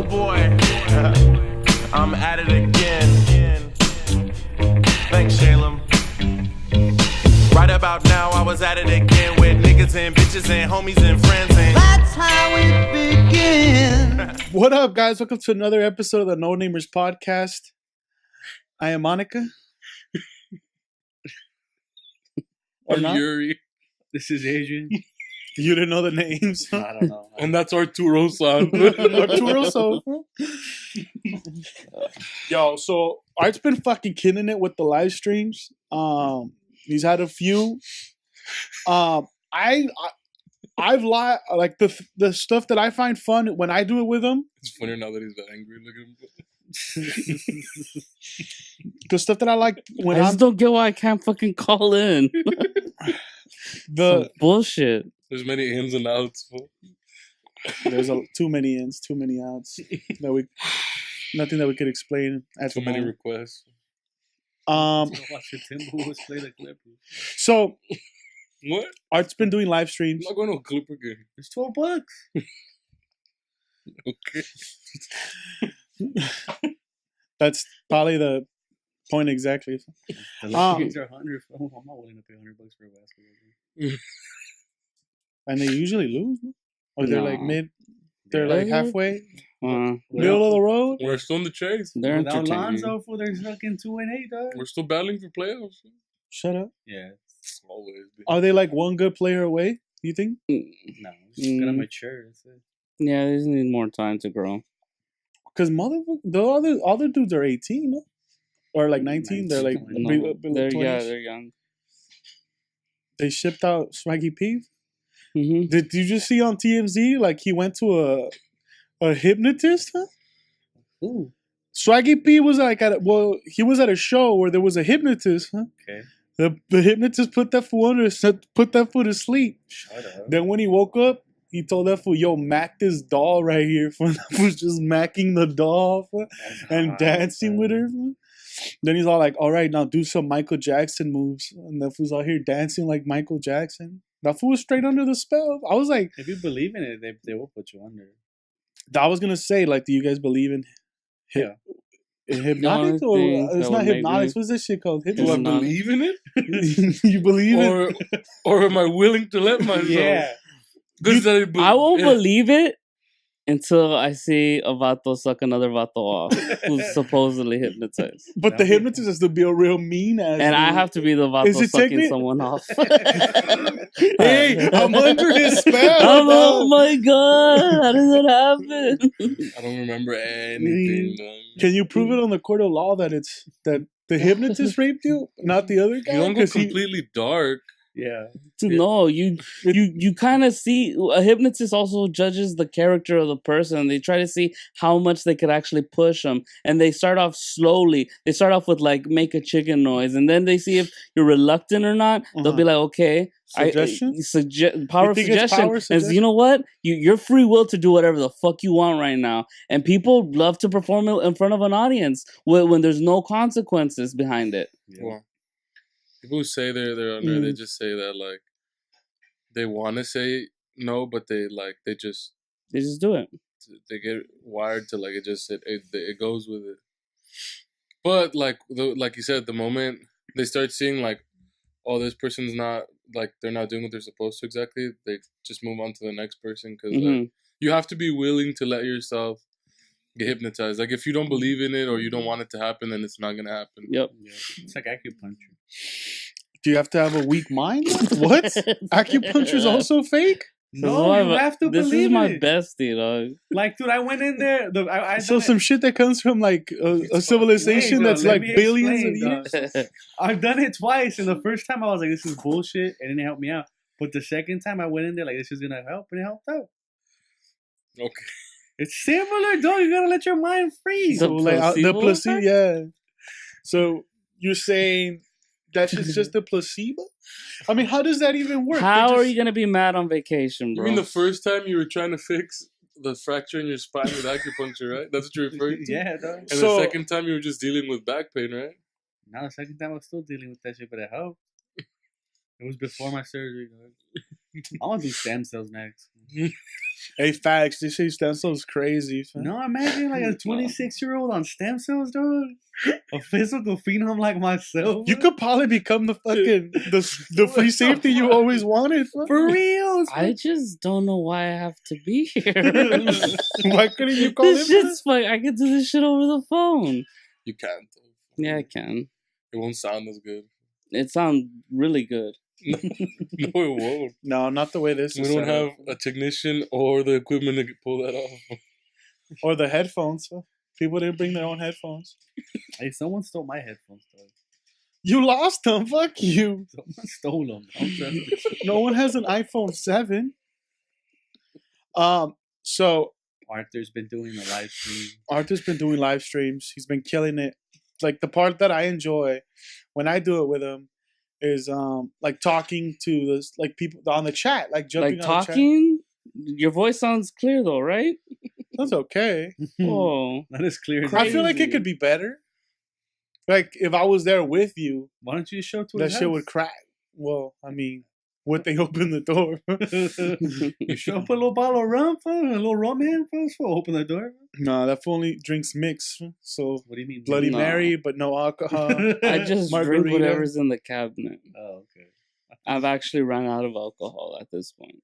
Oh boy, I'm at it again. Thanks, Shalem. Right about now, I was at it again with niggas and bitches and homies and friends, and that's how it begins. What up, guys? Welcome to another episode of the No Namers Podcast. I am Monica. Or I'm not? Yuri. This is Adrian. You didn't know the names. I don't know. And that's Arturoson. Arturoson. Yo, so Art's been fucking killing it with the live streams. He's had a few. I've like the stuff that I find fun when I do it with him. It's funnier now that he's that angry. Look at him. The stuff that I like when I I'm just don't get why I can't fucking call in. the Bullshit. There's many ins and outs. Fool. there's too many ins, too many outs. Nothing that we could explain at Too the many moment. requests. Watch the Timberwolves play the Clippers. So What? Art's been doing live I'm streams. not going to a Clipper game. It's $12. Okay. That's probably the point exactly. The Lakers are 100. I'm not willing to pay $100 for a basketball game. And they usually lose, no? Or they're No. like mid. They're like halfway, middle of the road. We're still in the chase. They're Without entertaining. Lonzo, for they're fucking 2-8, dog. We're still battling for playoffs. Shut up. Yeah, Always. Been. Are they like one good player away? You think? no, it's just gotta mature. That's it. Yeah, they just need more time to grow. Because the other dudes are 18, no? Or like 19. They're like No, below they're 20s. they're young. They shipped out Swaggy P. Mm-hmm. Did you just see on TMZ like he went to a hypnotist? Huh? Ooh, Swaggy P was like he was at a show where there was a hypnotist. Huh? okay. The hypnotist put that fool to sleep. Shut up. Then when he woke up, he told that fool, "Yo, mack this doll right here." Fool. That fool's just macking the doll fool, and dancing with her. Fool. Then he's all like, "All right, now do some Michael Jackson moves." And that fool's out here dancing like Michael Jackson. That fool was straight under the spell. I was like, If you believe in it, they will put you under. I was gonna say, like, do you guys believe in hypnotics? The Or only thing it's that not would make hypnotics. me- What's this shit called? Do I Hypnosis. not- believe in it? You believe in? Or am I willing to let myself? Yeah. I won't believe it until I see a vato suck another vato off who's supposedly hypnotized. But the hypnotist has to be a real mean ass. And I dude. have to be the Is vato it sucking technic- someone off. Hey, I'm under his spell. Oh my god, how does that happen? I don't remember anything. man. Can you prove it on the court of law that the hypnotist raped you, not the other guy? You don't go 'Cause he- completely dark. Yeah. No, you kind of see a hypnotist also judges the character of the person. They try to see how much they could actually push them, and they start off slowly. They start off with like make a chicken noise, and then they see if you're reluctant or not. They'll be like, okay, Suggestion? power of think it's suggestion. power And suggestion? you know what? You're free will to do whatever the fuck you want right now, and people love to perform it in front of an audience when there's no consequences behind it. Well, people who say they're under, they just say that like they want to say no, but they just do it. they get wired to like it goes with it. But like you said, the moment they start seeing like, oh, this person's not like they're not doing what they're supposed to exactly, they just move on to the next person because like, you have to be willing to let yourself get hypnotized. Like if you don't believe in it or you don't want it to happen, then it's not gonna happen. Yep. Yeah. It's like acupuncture. Do you have to have a weak mind? What? Acupuncture's also fake? No, you have to This believe is my in it. bestie, dog. Like, dude, I went in there. I So some shit that comes from like a civilization Wait, bro, that's let like me billions of explain, years. I've done it twice, and the first time I was like, "This is bullshit," and it didn't help me out. But the second time I went in there, like, "This is gonna help," and it helped out. Okay. It's similar, dog. You gotta let your mind free. So- So like the placebo placebo, effect? yeah. So you're saying that shit's just a placebo? I mean, how does that even work? How They are just- you gonna be mad on vacation, You bro? mean the first time you were trying to fix the fracture in your spine with acupuncture, right? That's what you're referring to? Yeah, dog. And So- the second time you were just dealing with back pain, right? Now the second time I was still dealing with that shit, but it helped. It was before my surgery, dog. I want to do stem cells next. Hey, facts. They say stem cells crazy. Fam. No, imagine like a 26-year-old on stem cells, dog. A physical phenom like myself. You could probably become the fucking the free safety you always wanted. Fam. For real. I just don't know why I have to be here. Why couldn't you call This him? shit's fun. I can do this shit over the phone. You can't. Yeah, I can. It won't sound as good. It sounds really good. No, it won't. No, not the way this We is. don't set have up. a technician or the equipment to pull that off. Or the headphones. Fam. People didn't bring their own headphones. Hey, someone stole my headphones, dog. You lost them. Fuck you. Someone stole them. I'm telling you. No one has an iPhone 7. So Arthur's been doing the live stream. Arthur's been doing live streams. He's been killing it. Like the part that I enjoy when I do it with him is like talking to this like people on the chat, like jumping Like on the chat. talking? Your voice sounds clear though, right? That's okay. Oh. That is clear. I feel like it Crazy. could be better. Like if I was there with you, Why don't you just show it to that his shit house? would crack. Well, I mean, would they open the door? You show up a little bottle of rum, fam, a little rum hand first, for open the door. No, that fool only drinks mix. So What do you mean? Bloody No. Mary, but no alcohol. I just drink Margarita. whatever's in the cabinet. Oh, okay. I've actually run out of alcohol at this point.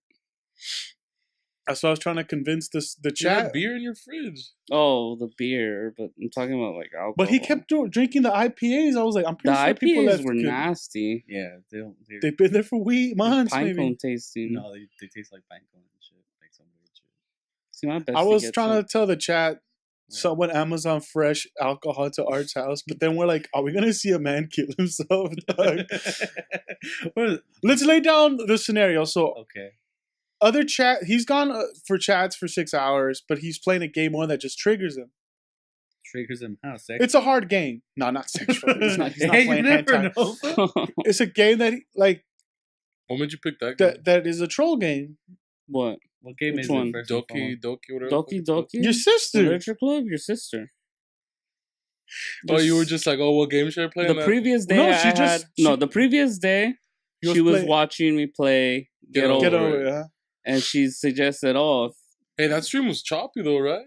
That's what I was trying to convince the You had chat. beer in your fridge. Oh, the beer, but I'm talking about like alcohol. But he kept drinking the IPAs. I was like, I'm The pretty sure people IPAs that were could- nasty. Yeah, they don't. They've been there for months, Pine maybe. cone tasting. No, they taste like pine cone and shit, like some weird shit. See, my best I to was get trying some- to tell the chat someone Amazon fresh alcohol to Art's house, but then we're like, are we gonna see a man kill himself? Dog? What is- Let's lay down the scenario. So okay. other chat, he's gone for chats for 6 hours, but he's playing a game one that just triggers him. Triggers him how? Sex? It's a hard game. No, not sexual. He's not Hey, you playing never hentai. know. It's a game that What made you pick that game? that is a troll game. What? What game Which is one? it? First and Doki, foremost? whatever. Doki Doki? Your sister. Literature Club? Your sister. Oh, you were just like, oh, what game should I play? The previous day, No, I she had... just- No, she- the previous day, You she was playing- watching me play Get, Get Over, Get It. over it, huh? And she suggested, oh, Hey, that stream was choppy though, right?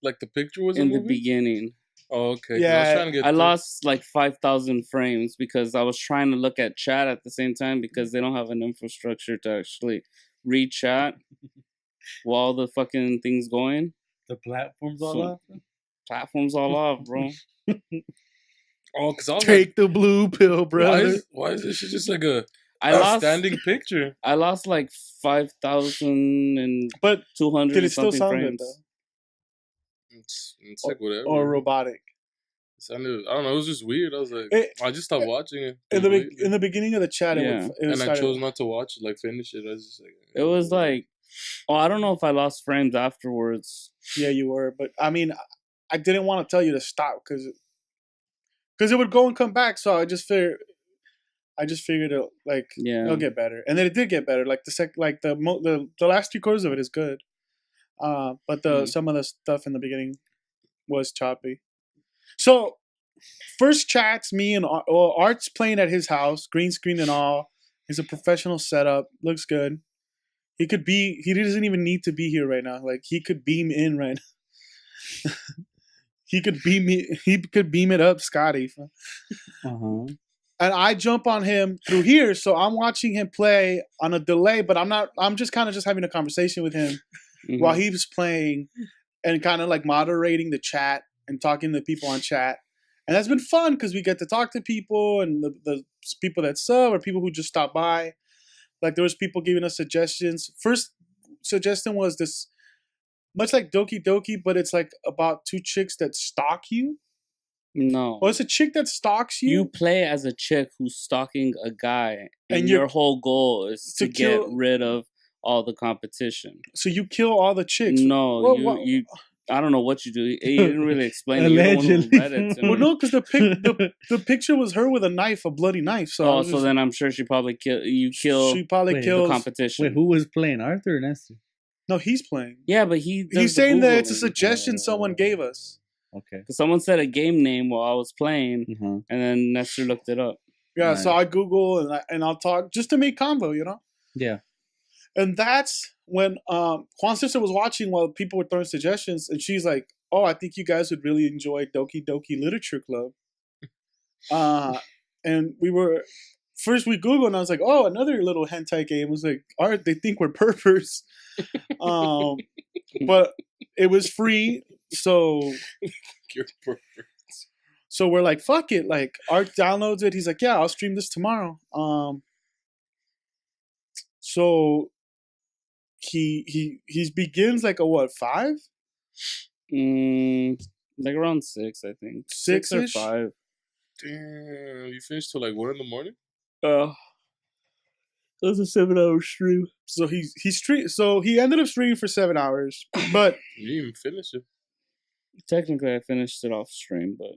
Like the picture was in a the movie? beginning. Oh, okay. 'cause I was Yeah, trying to get I through. lost like 5,000 frames because I was trying to look at chat at the same time because they don't have an infrastructure to actually read chat while the fucking thing's going. The platform's all So- off. Platform's all off, bro. Oh, because I was Take the blue pill, like, brother. why is this shit just like a I lost standing picture? I lost like 5,200 But did it still something sound frames. good though? It's like whatever. Or robotic? It sounded, I don't know. It was just weird. I was like, It- I just stopped watching it. In the completely. in the beginning of the chat, Yeah. it and I started- chose not to watch it, like finish it. I was just like, It was like, oh, I don't know if I lost frames afterwards. Yeah, you were, but I mean, I didn't want to tell you to stop because it would go and come back. So I just figured it like Yeah. it'll get better, and then it did get better. Like the last 3 quarters of it is good, but some of the stuff in the beginning was choppy. So first chats, me and Art's playing at his house, green screen and all. It's a professional setup, looks good. He doesn't even need to be here right now. Like he could beam in right now. He could beam it up, Scotty. Uh-huh. And I jump on him through here, so I'm watching him play on a delay, but I'm just kind of just having a conversation with him Mm-hmm. while he was playing and kind of like moderating the chat and talking to people on chat. And that's been fun because we get to talk to people and the people that sub or people who just stop by. Like there was people giving us suggestions. First suggestion was this, much like Doki Doki, but it's like about 2 chicks that stalk you. No. Or it's a chick that stalks You play as a chick who's stalking a guy, and And your you're- whole goal is to to get kill- rid of all the competition. So you kill all the chicks. No, Well, you. I don't know what you do. You didn't really explain it. You're the one who Allegedly. read it to me. Well, no, because the picture was her with a knife, a bloody knife. So, I Oh, was so just- then I'm sure she probably kill she probably Wait, the the kills. competition. Wait, who was playing, Arthur or Nestor? No, he's playing. Yeah, but he. does He's the saying that it's a Googling. suggestion someone gave us. Okay. 'Cause someone said a game name while I was playing, Mm-hmm. and then Nestor looked it up. Yeah, so Right. I Google and I'll talk just to make convo, you know. Yeah. And that's when Juan's sister was watching while people were throwing suggestions, and she's like, "Oh, I think you guys would really enjoy Doki Doki Literature Club." And we Googled, and I was like, "Oh, another little hentai game." I was like, "All right, they think we're perverts." But it was free, so You're perfect. so we're like, "Fuck it!" Like, Art downloads it. He's like, "Yeah, I'll stream this tomorrow." So he begins like a what, 5? Like around 6, I think. 6 or 6-ish? 5. Damn, you finished till like 1 in the morning? It was a 7-hour stream. So he ended up streaming for 7 hours, but You didn't even finish it. Technically, I finished it off stream, but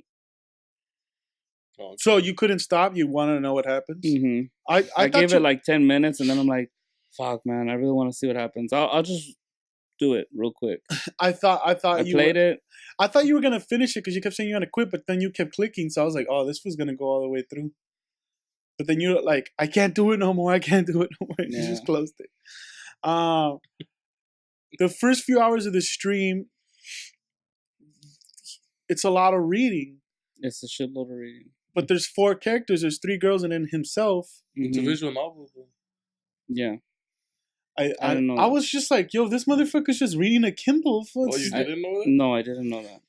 Oh, so you couldn't stop. You want to know what happens? I I thought gave you, it like 10 minutes, and then I'm like, "Fuck, man, I really want to see what happens. I'll just do it real quick." I thought I you played it. I thought you were gonna finish it because you kept saying you're gonna quit, but then you kept clicking. So I was like, "Oh, this was gonna go all the way through." But then you're like, "I can't do it no more. I can't do it no more." You Yeah. just closed it. The first few hours of the stream, it's a lot of reading. It's a shitload of reading. But there's 4 characters. There's 3 girls and then himself. it's a Mhm. visual novel, bro. Yeah. I didn't know I that. was just like, yo, this motherfucker's just reading a Kindle. Oh, you didn't know that? No, I didn't know that.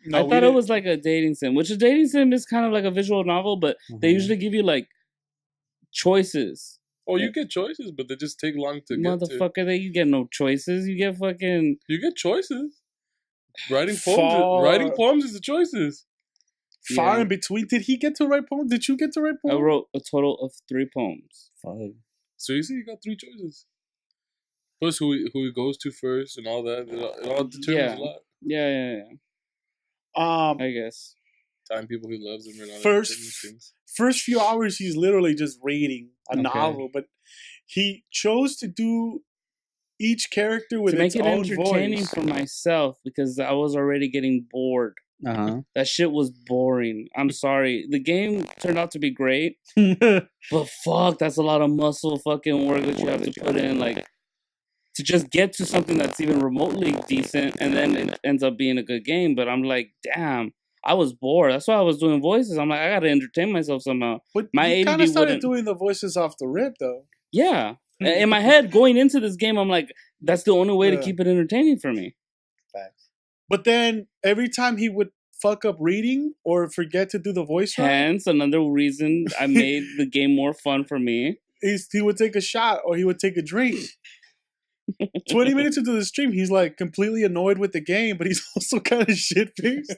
No, I we thought it didn't. was like a dating sim, which a dating sim is kind of like a visual novel, but they usually give you like choices. Oh, you get choices, but they just take long to get to. Motherfucker, you get no choices. You get fucking You get choices. Writing Far- poems is the choices. far Yeah. in between. Did he get to write poems? Did you get to write I poems? wrote a total of 3 poems. So you see, you got 3 choices. Plus, who he goes to first and all that. It all determines a lot. Yeah. I guess. Time people he loves him and all First- that different things. First few hours, he's literally just reading a Okay. novel, but he chose to do each character with To make its it own entertaining voice. for myself because I was already getting bored. That shit was boring. I'm sorry. The game turned out to be great, but fuck, that's a lot of muscle fucking work that you have to put in, like, to just get to something that's even remotely decent, and then it ends up being a good game. But I'm like, damn, I was bored. That's why I was doing voices. I'm like, I gotta entertain myself somehow. But My he kind ADD of started wouldn't- doing the voices off the rip, though. Yeah. In my head, going into this game, I'm like, that's the only way to Yeah. keep it entertaining for me. But then every time he would fuck up reading or forget to do the voice right, Hence, another reason I made the game more fun for me. he would take a shot or he would take a drink. 20 minutes into the stream, he's like completely annoyed with the game, but he's also kind of shit faced.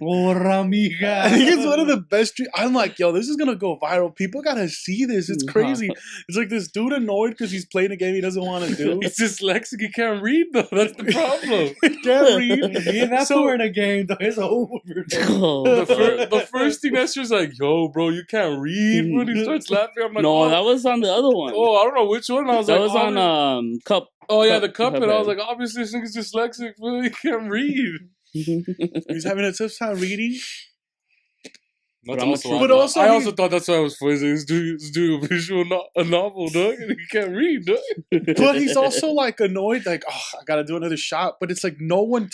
Porra, I mija. think it's one of the best streams. I'm like, yo, this is gonna go viral. People gotta see this. It's crazy. It's like this dude annoyed because he's playing a game he doesn't want to do. He's dyslexic. He can't read though. That's the problem. He can't read. Me and that So- fool in a game, though. It's over. The first thing that's just like, yo, bro, you can't read. When he starts laughing, I'm like, No, oh, that was on the other one. oh, I don't know which one. I was That like, was on obvi- Cup. Oh yeah, the Cup- cup, and I was Cuphead. like, obviously this nigga's dyslexic, but he can't read. He's having a tough time reading. That's I'm a also, true- But also I he- also thought that's why I was phrasing. He's doing a visual a novel, dog, and he can't read, dog. But he's also like annoyed, like, oh, I gotta do another shot. But it's like no one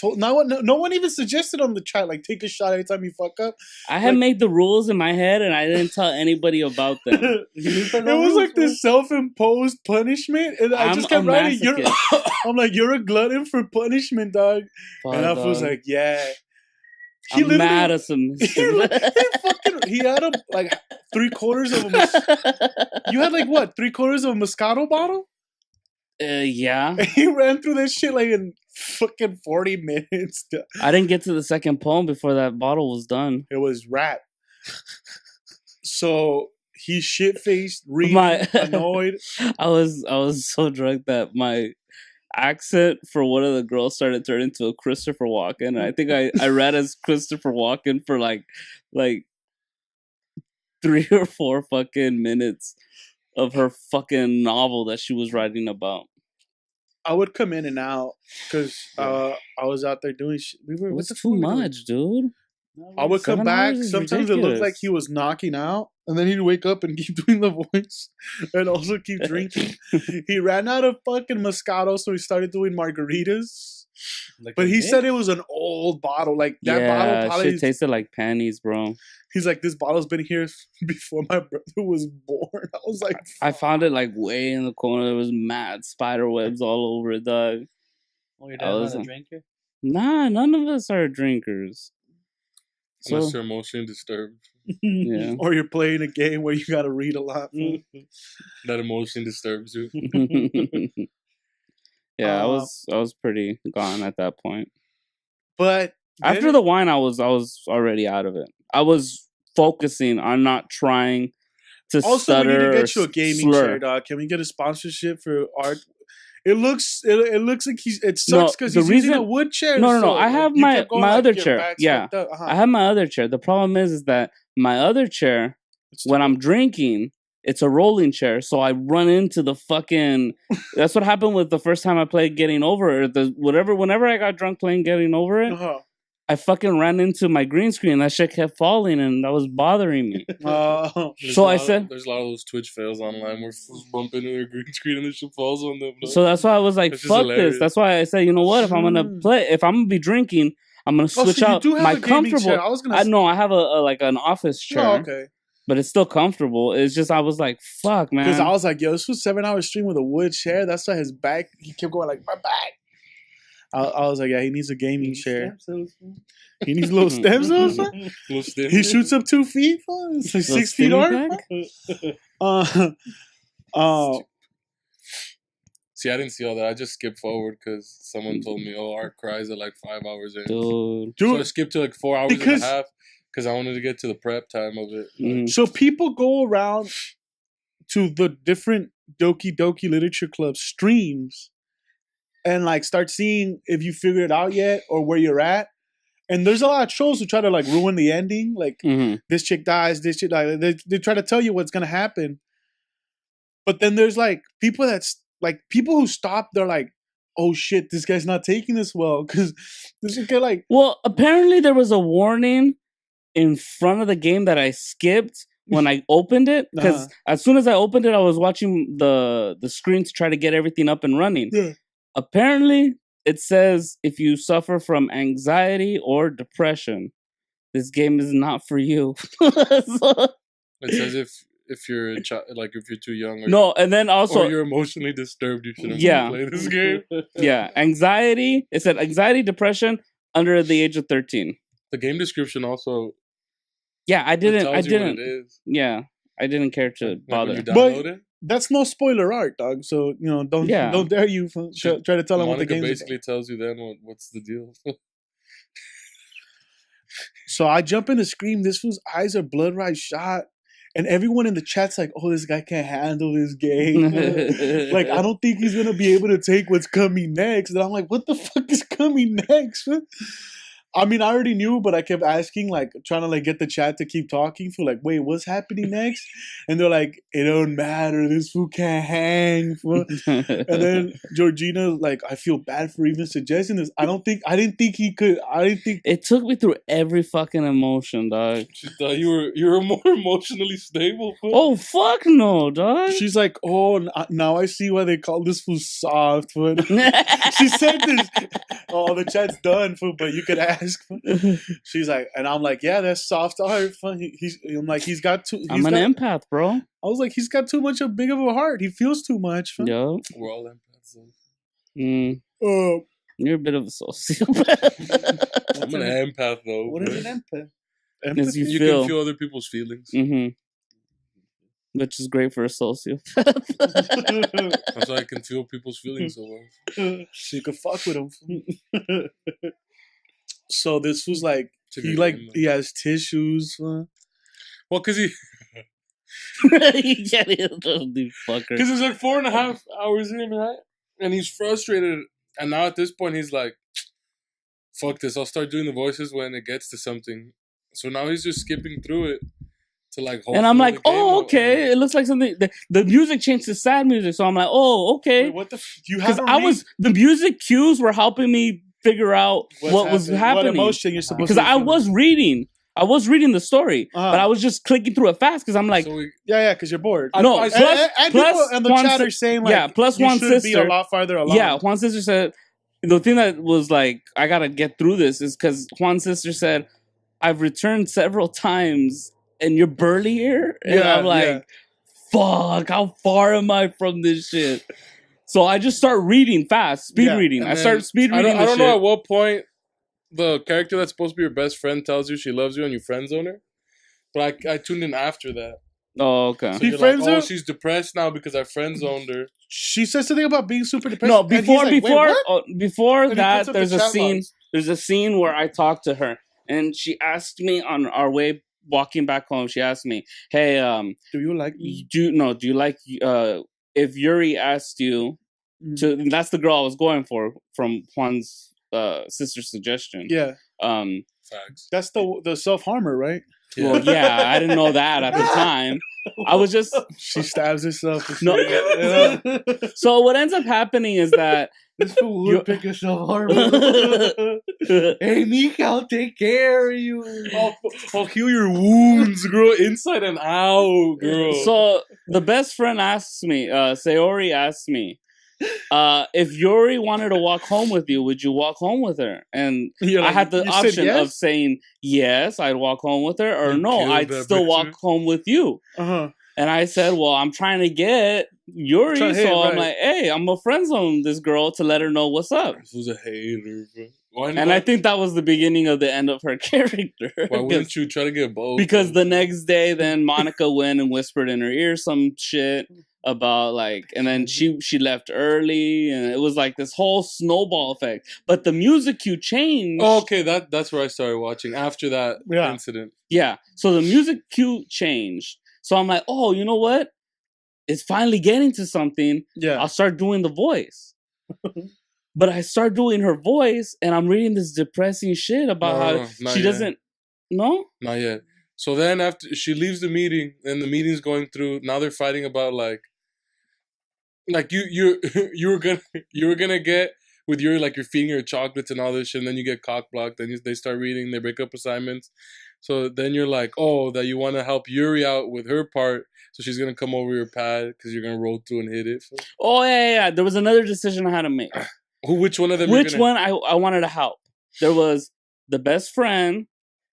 even suggested on the chat, like, take a shot every time you fuck up. I had Like- made the rules in my head and I didn't tell anybody about them. It was like this self-imposed punishment, and I I'm just kept a writing. masochist. I'm like, you're a glutton for punishment, dog. Fuck, And that was dog. like, yeah. I'm mad at some. He had a like 3/4 of a. You had like what 3/4 of a Moscato bottle? Yeah. And he ran through that shit like in fucking 40 minutes. I didn't get to the second poem before that bottle was done. It was rap. So he's shit faced, reading, My- annoyed. I was so drunk that my accent for one of the girls started turning to a Christopher Walken. And I think I read as Christopher Walken for like 3 or 4 fucking minutes of her fucking novel that she was writing about. I would come in and out because I was out there doing shit. We were. It what was the fuck too were we doing? much, dude. I would come 7 back. hours is Sometimes it looked like ridiculous. he was knocking out, and then he'd wake up and keep doing the voice, and also keep drinking. He ran out of fucking Moscato, so he started doing margaritas. Like But a he mix? said it was an old bottle. Like that Yeah, bottle probably. shit tasted like panties, bro. He's like, this bottle's been here before my brother was born. I was like, I found it like way in the corner. There was mad spider webs all over it, dog. Oh, your I dad's was- not a drinker? Nah, none of us are drinkers. So Unless you're emotionally disturbed. yeah. or you're playing a game where you gotta read a lot. That emotion disturbs you. Yeah, I was pretty gone at that point. But After the wine, I was already out of it. I was focusing on not trying to also, we stutter need to or get you a gaming slur. chair, dog. Can we get a sponsorship for art? It looks like it sucks No, because the he's using a reason- wood chair. No, so, I have you my kept going my like other your chair. back's Yeah, fucked up. Uh-huh. I have my other chair. The problem is that my other chair, when I'm drinking, it's a rolling chair, so I run into the fucking. That's what happened with the first time I played Getting Over It. Whenever I got drunk playing Getting Over It, Uh-huh. I fucking ran into my green screen. That shit kept falling, and that was bothering me. So I said- there's a lot of those Twitch fails online where fools bump into their green screen and the shit falls on them. So that's why I was like, It's just "Fuck hilarious. this." That's why I said, "You know what? If I'm gonna be drinking, I'm gonna switch so you out do have my a gaming comfortable." chair. I was gonna. I know I have a like an office chair, Oh, okay. but it's still comfortable. It's just I was like, "Fuck, man." Because I was like, yo, this was 7-hour stream with a wood chair. That's why his back. He kept going like my back. I was like, yeah, he needs a gaming chair. He needs little stem cells. Huh? He shoots up 2 feet. Huh? It's like Little 6 feet stimmy arm. pack? See, I didn't see all that. I just skipped forward because someone told me, "Oh, Art cries at like 5 hours in." Dude. So I Dude, skipped to like 4 hours Because- and a half because I wanted to get to the prep time of it. Mhm. so people go around to the different Doki Doki Literature Club streams and like start seeing if you figured it out yet or where you're at. And there's a lot of trolls who try to like ruin the ending. Like Mhm. this chick dies, this chick dies. They try to tell you what's gonna happen. But then there's like people people who stop. They're like, "Oh shit, this guy's not taking this well," because this guy like, Well, apparently there was a warning in front of the game that I skipped when I opened it because as soon as I opened it, I was watching the screen to try to get everything up and running. Yeah. Apparently, it says if you suffer from anxiety or depression, this game is not for you. So- It says if you're a child, like if you're too young, or no, and then or also you're emotionally disturbed, you shouldn't Yeah. play this game. yeah, anxiety. It said anxiety, depression under the age of 13. The game description also Yeah, I tells didn't. I you what didn't. it is. Yeah, I didn't care to Like when bother. you download it, that's no spoiler art, dog. So don't Yeah. don't dare you try to tell them what the Monica game's basically tells you then what's the deal. So I jump in to scream. This fool's eyes are blood right shot, and everyone in the chat's like, "Oh, this guy can't handle this game. Like, I don't think he's gonna be able to take what's coming next." And I'm like, "What the fuck is coming next?" I mean, I already knew, but I kept asking, like, trying to like get the chat to keep talking. For like, wait, what's happening next? And they're like, "It don't matter. This fool can't hang." Fool. And then Georgina, like, I feel bad for even suggesting this. I didn't think he could. I didn't think. It took me through every fucking emotion, dog. She thought you were more emotionally stable. Oh fuck no, dog. She's like, "Oh, now I see why they call this fool soft." Fool. She said this. Oh, the chat's done, fool, but you could ask. Fool. She's like, and I'm like, "Yeah, that's soft art." Fool. I'm like, he's got too. I'm an empath, bro. I was like, he's got too much of big of a heart. He feels too much. Fool. Yo, We're all empaths. So. you're a bit of a sociopath. I'm an empath though. What is an empath? As you You feel. can feel other people's feelings. Mm-hmm. Which is great for a sociopath. That's why I can feel people's feelings so well. So you could fuck with him. Fool. So this was like, It's a he good like game, though. he has tissues. Fool. Well, because You can't even do fucker. it's like 4.5 hours in, right? And he's frustrated. And now at this point, he's like, fuck this. I'll start doing the voices when it gets to something. So now he's just skipping through it to like. And I'm like, hopefully the game oh, will okay. end. It looks like something. The music changed to sad music, so I'm like, oh, okay. Wait, what the? You Because haven't read? the music cues were helping me figure out what was happening. What emotion you're supposed Because to be I feeling. was reading. I was reading the story, but I was just clicking through it fast because I'm like, So we, Yeah, because you're bored. no. I- And plus people in the Juan's- chat are saying like, yeah, plus you Juan's should be a sister. lot farther along. Yeah, Juan's sister said the thing that was like, I gotta get through this is because Juan's sister said, I've returned several times and you're barely here. And Yeah, I'm like, fuck, how far am I from this shit? So I just start reading fast, speed Yeah, reading. and I then start speed I reading. don't the know shit. at what point the character that's supposed to be your best friend tells you she loves you and you friend zone her. But I tuned in after that. Oh, okay. So He you're friend like, oh, zoned- she's depressed now because I friend zoned her. She says something about being super depressed. No, and he's before like, "Wait, what?" before And he that, puts up the there's a chat scene. logs. There's a scene where I talked to her, and she asked me on our way walking back home. She asked me, "Hey, Do you like me? do you like if Yuri asked you to?" That's the girl I was going for from Juan's sister's suggestion. Yeah, Facts. that's the self harmer, right? Well, yeah, I didn't know that at the time. I was just She stabs herself. and no. shit. Yeah. So what ends up happening is that This fool would pick yourself hard. Hey, Nick, I'll take care of you. I'll heal your wounds, girl, inside and out, girl. so the best friend asks me, Sayori asks me, if Yuri wanted to walk home with you, would you walk home with her? And You're I like, had the you said option yes? of saying yes, I'd walk home with her, or You no, killed I'd that still bitch, walk huh? home with you. Uh-huh. And I said, well, I'm trying to get Yuri, Try to so hit, I'm right. like, hey, I'm a friend zone this girl to let her know what's up. This was a hater, bro. Why And I not? think that was the beginning of the end of her character. Why wouldn't you try to get both? Because the next day, then Monica went and whispered in her ear some shit about like, and then she left early, and it was like this whole snowball effect. But the music cue changed. Oh, okay, that's where I started watching after that Yeah. incident. Yeah, so the music cue changed. So I'm like, oh, you know what? It's finally getting to something. Yeah. I'll start doing the voice. But I start doing her voice, and I'm reading this depressing shit about No, how not she yet. doesn't. No. Not yet. So then after she leaves the meeting and the meeting's going through, now they're fighting about like you you were gonna get with your like you're feeding her chocolates and all this shit, and then you get cock blocked, then they start reading, they break up assignments. So then you're like, oh, that you want to help Yuri out with her part, so she's gonna come over your pad because you're gonna roll through and hit it. Oh yeah. There was another decision I had to make. Which one of them? you're Which gonna- one I wanted to help? There was the best friend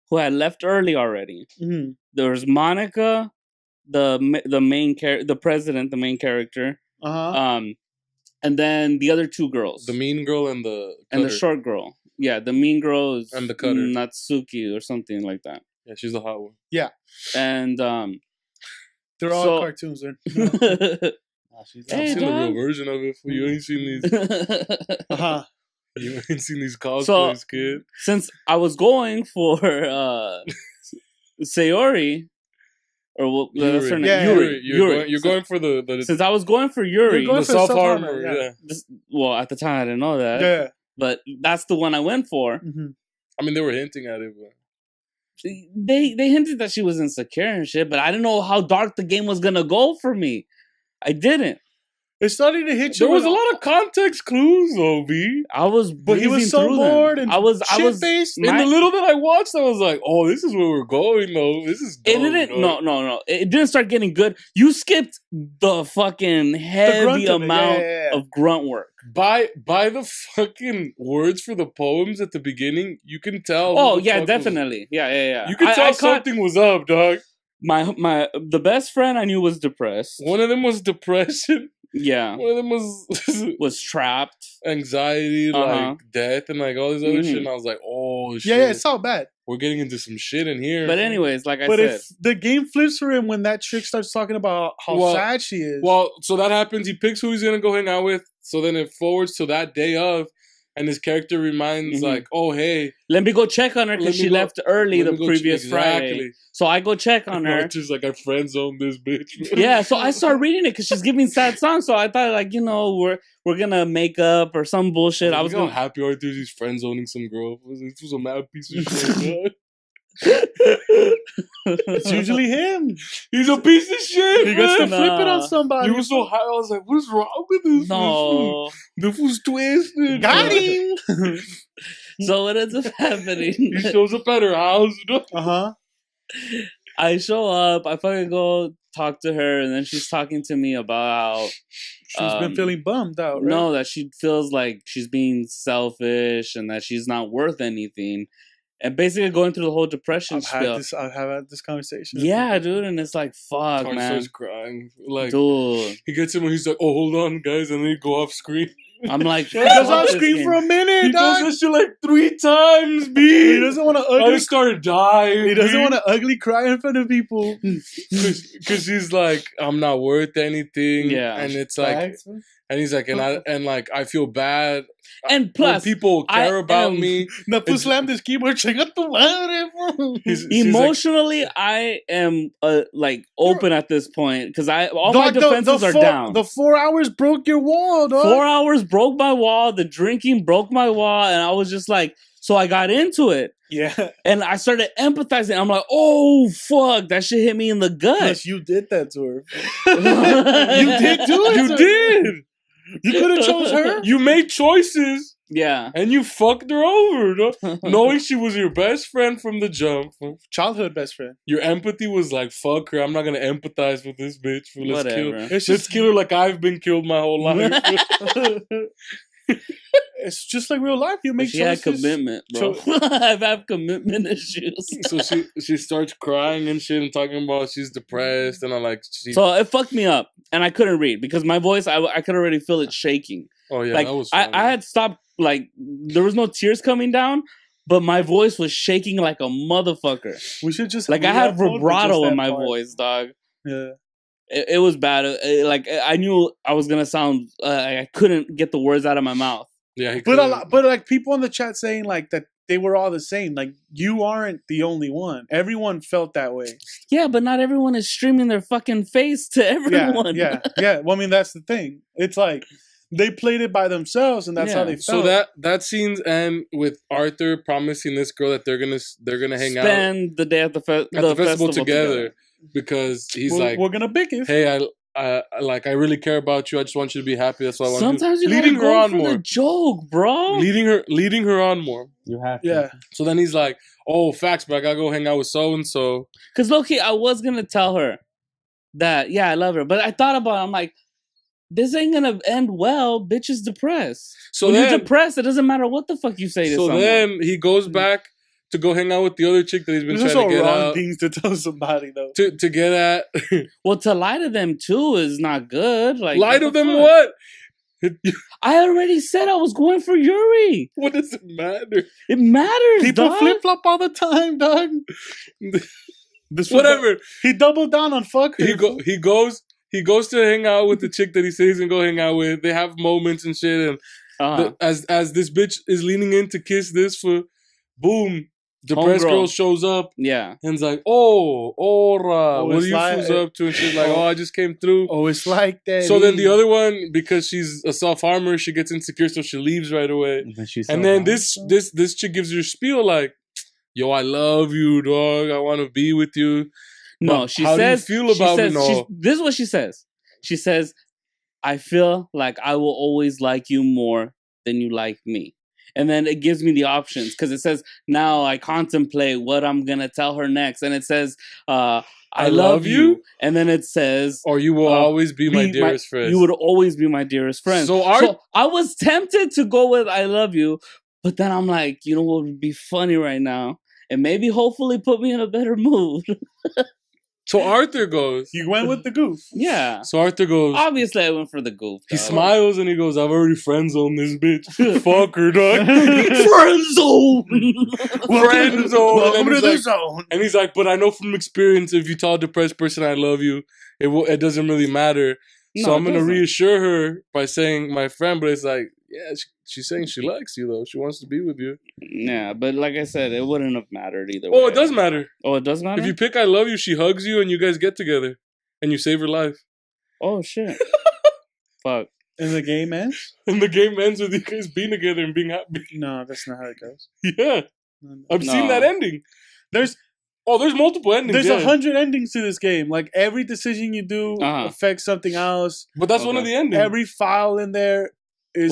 who had left early already. Mhm. There was Monica, the main the president, the main character. Uh-huh. And then the other two girls, The mean girl and the and the cutter. short girl. Yeah, the mean girl is And the cutter. Natsuki or something like that. Yeah, she's the hot one. And They're all so- cartoons. Then. I've Hey, seen the real dog. version of it. You ain't seen these. Uh-huh. You ain't seen these cosplays, kid. since I was going for Sayori, or what? That's her name. Yeah, Yuri. You're going for the Since I was going for Yuri, You're going the for self self-harmer, harmer. yeah. Yeah. well, at the time I didn't know that, Yeah. but that's the one I went for. Mhm. I mean, they were hinting at it, but They hinted that she was insecure and shit, but I didn't know how dark the game was gonna go for me. I didn't. It's starting to hit you. there was with a lot of context clues, though, B. I was, But he was breezing so through them. bored and I was shit-faced. In the little that I watched, I was like, "Oh, this is where we're going, though. This is." It dope, didn't. dog." No. It didn't start getting good. You skipped the fucking heavy grunt of it. amount Yeah. of grunt work. By the fucking words for the poems at the beginning, you can tell. Oh who the yeah, fuck was- definitely. Yeah. You can tell I caught something was up, dog. the best friend I knew was depressed. One of them was depression. Yeah, One of them was was trapped. anxiety, Uh-huh. like death, and like all this other Mhm. shit. And I was like, "Oh shit, Yeah, it's not bad. we're getting into some shit in here." But anyways, like I But said, if the game flips for him when that chick starts talking about how Well- sad she is, Well, so that happens. He picks who he's gonna go hang out with. So then it forwards to that day of, and his character reminds Mhm. like, "Oh hey, let me go check on her Let because me she go- left early let the me go previous Friday. exactly." So I go check on her. Just like I friend zoned this bitch. Yeah, so I start reading it because she's giving sad songs. So I thought, like, we're gonna make up or some bullshit. I was how gonna. happy Arthur's he's friend zoning some girl. This was a mad piece of shit. It's usually him. He's a piece of shit. He gets to man. flip it on Nah. somebody. He was so high. I was like, "What is wrong with this? No. The fool's twisted. Got him. So what ends up happening? He shows up at her house. Uh-huh. I show up, I fucking go talk to her, and then she's talking to me about She's been feeling bummed out, right? no, that she feels like she's being selfish and that she's not worth anything. And basically going through the whole depression I've spiel. had this conversation. Yeah, dude, and it's like, fuck, He man. starts crying. Like Dude. he gets him and he's like, "Oh, hold on, guys," and then he go off screen. I'm like, He goes fuck on this screen game. for a minute, He does dog. that shit like 3 times, B. He doesn't want to I ugly. just started dying. He doesn't want to ugly cry in front of people. because he's like, I'm not worth anything. Yeah. And it's like, and he's like, I feel bad And when plus, people care I about am- me. The fool slammed his keyboard. Chinga tu madre, bro. She's like, emotionally, I am like open at this point because all my Dog, the defenses are down. The 4 hours broke your wall, dog. 4 hours broke my wall. The drinking broke my wall, and I was just like, so I got into it, Yeah. and I started empathizing. I'm like, oh fuck, that shit hit me in the gut. Plus, you did that to her. You did do it. You did. You could have chose her. You made choices Yeah. and you fucked her over, no? Knowing she was your best friend from the jump. Childhood best friend. Your empathy was like, fuck her. I'm not gonna empathize with this bitch. Whatever. Let's kill her like I've been killed my whole life. It's just like real life. You make She had choices. commitment, bro. I've had commitment issues. So she starts crying and shit and talking about she's depressed and I'm like, So it fucked me up, and I couldn't read because my voice, I could already feel it shaking. oh yeah, Like that was I funny. had stopped, like there was no tears coming down, but my voice was shaking like a motherfucker. We should just Like I had re-upload vibrato just in that my part. voice, dog. Yeah. It was bad. Like I knew I was gonna sound. I couldn't get the words out of my mouth. yeah, he But couldn't- but like people in the chat saying like that they were all the same. Like you aren't the only one. Everyone felt that way. Yeah, but not everyone is streaming their fucking face to everyone. Yeah. Well, I mean that's the thing. It's like they played it by themselves, and that's how Yeah. they felt. So that scenes end with Arthur promising this girl that they're gonna hang out Spend the day at the, at the festival together because he's we're, like, we're gonna pick it. hey, I really care about you. I just want you to be happy. That's why I want Sometimes to you leading gotta her go on for more, the joke, bro. leading her on more. You have to. Yeah. So then he's like, oh, facts, but I gotta go hang out with so and so. Because low-key, I was gonna tell her that, yeah, I love her. But I thought about it, I'm like, this ain't gonna end well. Bitch is depressed. So When then, you're depressed, it doesn't matter what the fuck you say to so someone. then he goes back to go hang out with the other chick that he's been These are trying so to get wrong out things to tell somebody though. to get at. Well, to lie to them too is not good. Like, Lie what to the them fuck? what? I already said I was going for Yuri. What does it matter? It matters, People dog. flip flop all the time, dog. This was Whatever. he doubled down on fuck her. He goes to hang out with the chick that he said he's gonna go hang out with. They have moments and shit, and Uh-huh. as this bitch is leaning in to kiss this for, boom, depressed Homegirl. girl shows up Yeah. and is like, oh, ora, what it's are you like- fools up to? And she's like, oh, I just came through. Oh, it's like that. So then the other one, because she's a self-harmer, she gets insecure, so she leaves right away. And then this chick gives her spiel like, yo, I love you, dog. I want to be with you. No, But she how do you says. feel she about me? says, No. This is what she says. She says, "I feel like I will always like you more than you like me." And then it gives me the options because it says, "Now I contemplate what I'm gonna tell her next." And it says, "I love you." And then it says, Or you will always be my dearest friend. You would always be my dearest friend. So I was tempted to go with "I love you," but then I'm like, you know what would be funny right now, and maybe hopefully put me in a better mood. So Arthur goes. you went with the goof. Yeah. So Arthur goes. Obviously, I went for the goof. He dog. smiles and he goes, I've already friend zoned this bitch. Fuck her, dog. Friend zone. Friend zone. Welcome And to he's the like- zone. And he's like, but I know from experience, if you tell a depressed person I love you, it doesn't really matter. So No, I'm it going to doesn't. reassure her by saying my friend, but it's like, yeah, she's saying she likes you, though. She wants to be with you. Yeah, but like I said, it wouldn't have mattered either way. Oh, it does matter. Oh, it does matter? If you pick I love you, she hugs you and you guys get together. And you save her life. Oh, shit. Fuck. And the game ends? And the game ends with you guys being together and being happy. No, that's not how it goes. Yeah. I've seen No. that ending. There's Oh, there's multiple endings. There's yeah. 100 endings to this game. Like every decision you do affects something else. But that's one of the endings. Every file in there is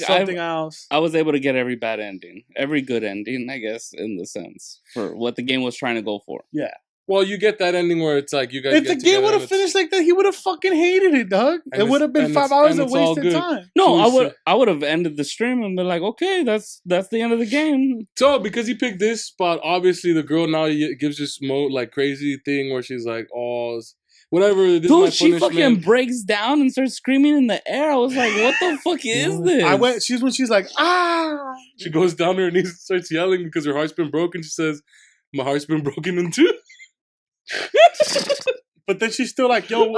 something else. I was able to get every bad ending, every good ending, I guess, in the sense for what the game was trying to go for. Yeah. Well, you get that ending where it's like you guys. If the game would have finished like that, he would have fucking hated it, dog. It would have been 5 hours of wasted time. No, I would have ended the stream and been like, okay, that's the end of the game. So because he picked this spot, obviously the girl now gives this like crazy thing where she's like, oh, whatever. This Dude, is she my fucking punishment. breaks down and starts screaming in the air. I was like, what the fuck is this? She's like, ah. She goes down her knees and starts yelling because her heart's been broken. She says, my heart's been broken in two. But then she's still like, yo,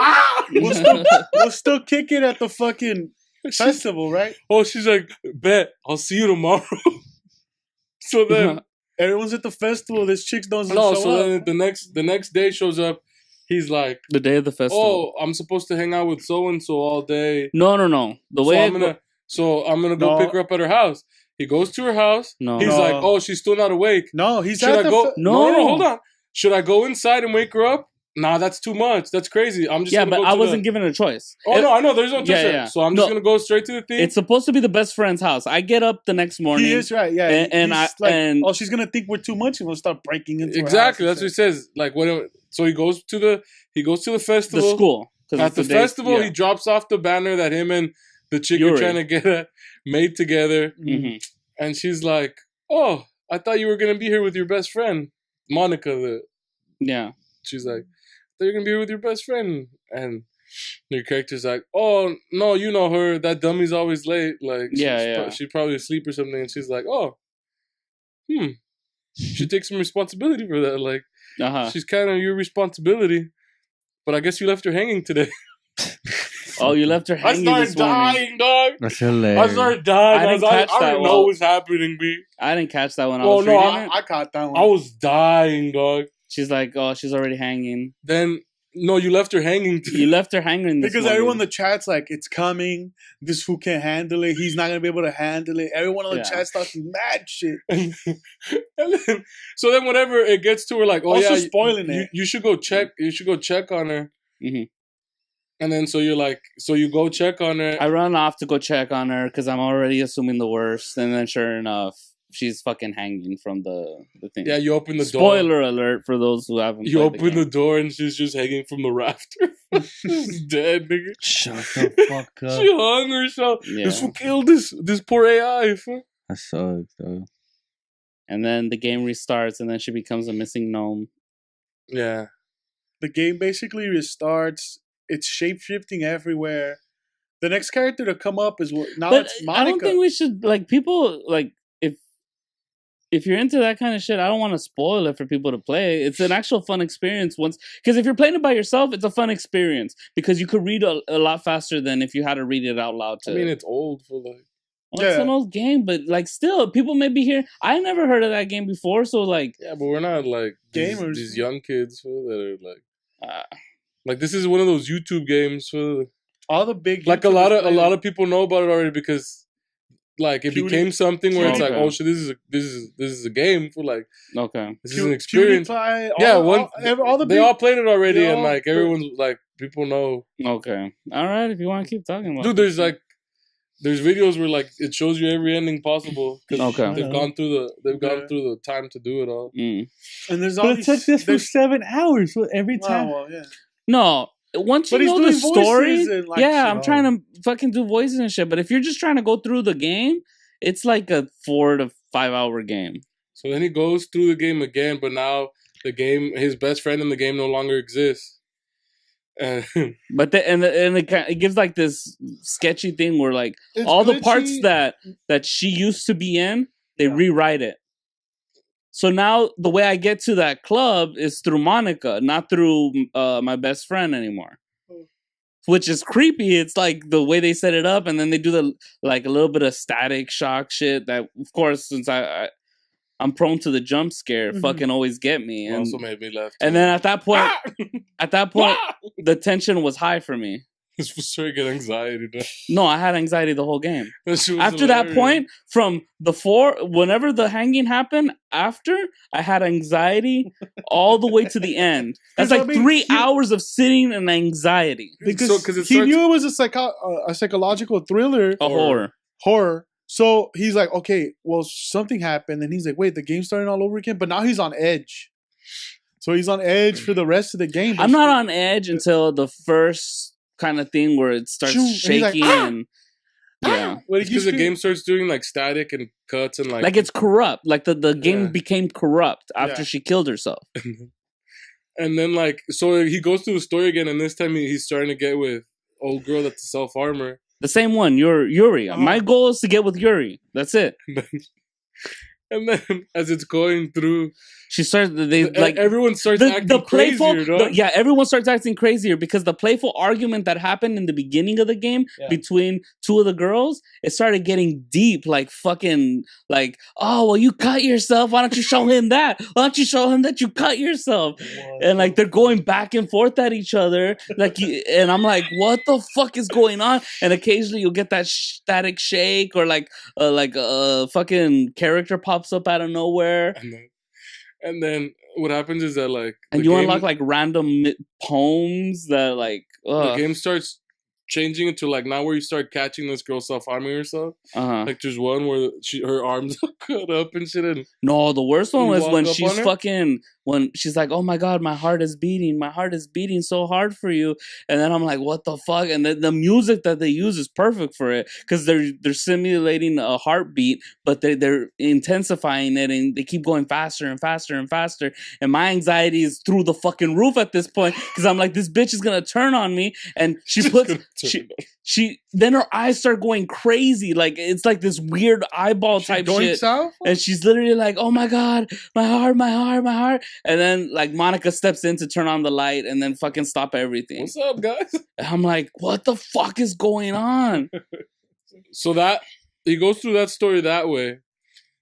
we'll still kick it at the fucking festival, right? Oh, she's like, bet, I'll see you tomorrow. So then everyone's at the festival. This chick doesn't show up. Then the next day shows up. He's like, the day of the festival. Oh, I'm supposed to hang out with so and so all day. No. I'm gonna go pick her up at her house. He goes to her house. He's like, oh, she's still not awake. No, he's Should I go? No, hold on. Should I go inside and wake her up? Nah, that's too much. That's crazy. I'm just but I wasn't given a choice. Oh, no, I know. There's no choice. Yeah. So I'm just going to go straight to the thing. It's supposed to be the best friend's house. I get up the next morning. He is right, yeah. And she's going to think we're too much and we'll start breaking into exactly. That's what he says. Like, so he goes to the festival. The school. At the festival, he drops off the banner that him and the chick are trying to get made together. Mm-hmm. And she's like, oh, I thought you were going to be here with your best friend, Monica. She's like, I thought you're going to be here with your best friend. And your character's like, oh, no, you know her. That dummy's always late. Like, she's probably asleep or something. And she's like, oh, she takes some responsibility for that. Like, she's kind of your responsibility. But I guess you left her hanging today. Oh, you left her hanging. I started dying, dog. That's hilarious. I started dying. I didn't know what was happening, B. I didn't catch that one. I caught that one. I was dying, dog. She's like, oh, she's already hanging. Then, no, you left her hanging. You left her hanging because everyone in the chat's like, it's coming. This fool can't handle it. He's not going to be able to handle it. Everyone on the chat's talking mad shit. So then whenever it gets to her, like, oh, also spoiling it. You should go check. You should go check on her. Mm-hmm. And then so you're like, so you go check on her. I run off to go check on her because I'm already assuming the worst. And then sure enough, she's fucking hanging from the thing. Yeah, you open the door. Spoiler alert for those who haven't. You open the door and she's just hanging from the rafter. She's dead, nigga. Shut the fuck up. She hung herself. Yeah. This will kill this poor AI. That sucks, though. And then the game restarts and then she becomes a missing gnome. Yeah. The game basically restarts. It's shape-shifting everywhere. The next character to come up is it's Monica. I don't think we should, like, people, like, if you're into that kind of shit, I don't want to spoil it for people to play. It's an actual fun experience once, because if you're playing it by yourself, it's a fun experience because you could read a lot faster than if you had to read it out loud. I mean, it's old for like. Well, it's an old game, but like still, people may be here. I never heard of that game before, so like. Yeah, but we're not like gamers. These young kids that are like this is one of those YouTube games for all the big. Like a lot of people know about it already because. Like it became something where it's like, oh shit, this is a game for like, this is an experience. They all played it already, and like everyone's like, people know. Okay, all right, if you want to keep talking about, dude, there's videos where like it shows you every ending possible because they've gone through the time to do it all. And there's all. But it took this for 7 hours every time. Well, yeah. No. Once you know the story, I'm trying to fucking do voices and shit. But if you're just trying to go through the game, it's like a 4 to 5 hour game. So then he goes through the game again, but now his best friend in the game no longer exists. But it gives like this sketchy thing where like it's all glitchy. The parts that she used to be in, they rewrite it. So now the way I get to that club is through Monica, not through my best friend anymore. Which is creepy. It's like the way they set it up, and then they do a little bit of static shock shit that, of course, since I'm prone to the jump scare, fucking always get me. And also made me laugh. And then at that point, the tension was high for me. This was starting to get anxiety. Now. No, I had anxiety the whole game. That shit was After that hilarious. point, from whenever the hanging happened, after I had anxiety all the way to the end. That's 'Cause, like I mean, 3 hours of sitting in anxiety. Because So, 'cause it he starts- knew it was a psychological thriller, A horror. horror. So he's like, okay, well, something happened, and he's like, wait, the game's starting all over again. But now he's on edge. So he's on edge for the rest of the game. I'm not on edge until the first kind of thing where it starts Shoot, and he's like, shaking "Ah!" and yeah. What did you Because the scream? game starts doing like static and cuts and Like it's corrupt. Like the game Yeah. became corrupt after Yeah. she killed herself. and then like so he goes through the story again, and this time he's starting to get with old girl that's a self armor. The same one, Yuri. Uh-huh. My goal is to get with Yuri. That's it. And then as it's going through, She starts. They like everyone starts the acting playful. crazier, dog. Yeah, everyone starts acting crazier because the playful argument that happened in the beginning of the game Yeah. between two of the girls, it started getting deep. Like fucking, like, oh well, you cut yourself. Why don't you show him that? Why don't you show him that you cut yourself? And like they're going back and forth at each other, like, and I'm like, what the fuck is going on? And occasionally you'll get that static shake or like a fucking character pops up out of nowhere, And then what happens is that like and the you game- unlock like random poems that like, the game starts changing into like now where you start catching this girl self-harming herself. uh-huh. Like there's one where her arms are cut up and shit. And No, the worst one You was walk when up she's on her? fucking when she's like, "Oh my god, my heart is beating so hard for you," and then I'm like, "What the fuck?" And the music that they use is perfect for it because they're simulating a heartbeat, but they're intensifying it and they keep going faster and faster and faster. And my anxiety is through the fucking roof at this point because I'm like, this bitch is gonna turn on me, and she puts she then her eyes start going crazy, like it's like this weird eyeball type shit. South? And she's literally like, "Oh my god, my heart, my heart, my heart!" And then like Monica steps in to turn on the light and then fucking stop everything. What's up, guys? And I'm like, "What the fuck is going on?" So that he goes through that story that way,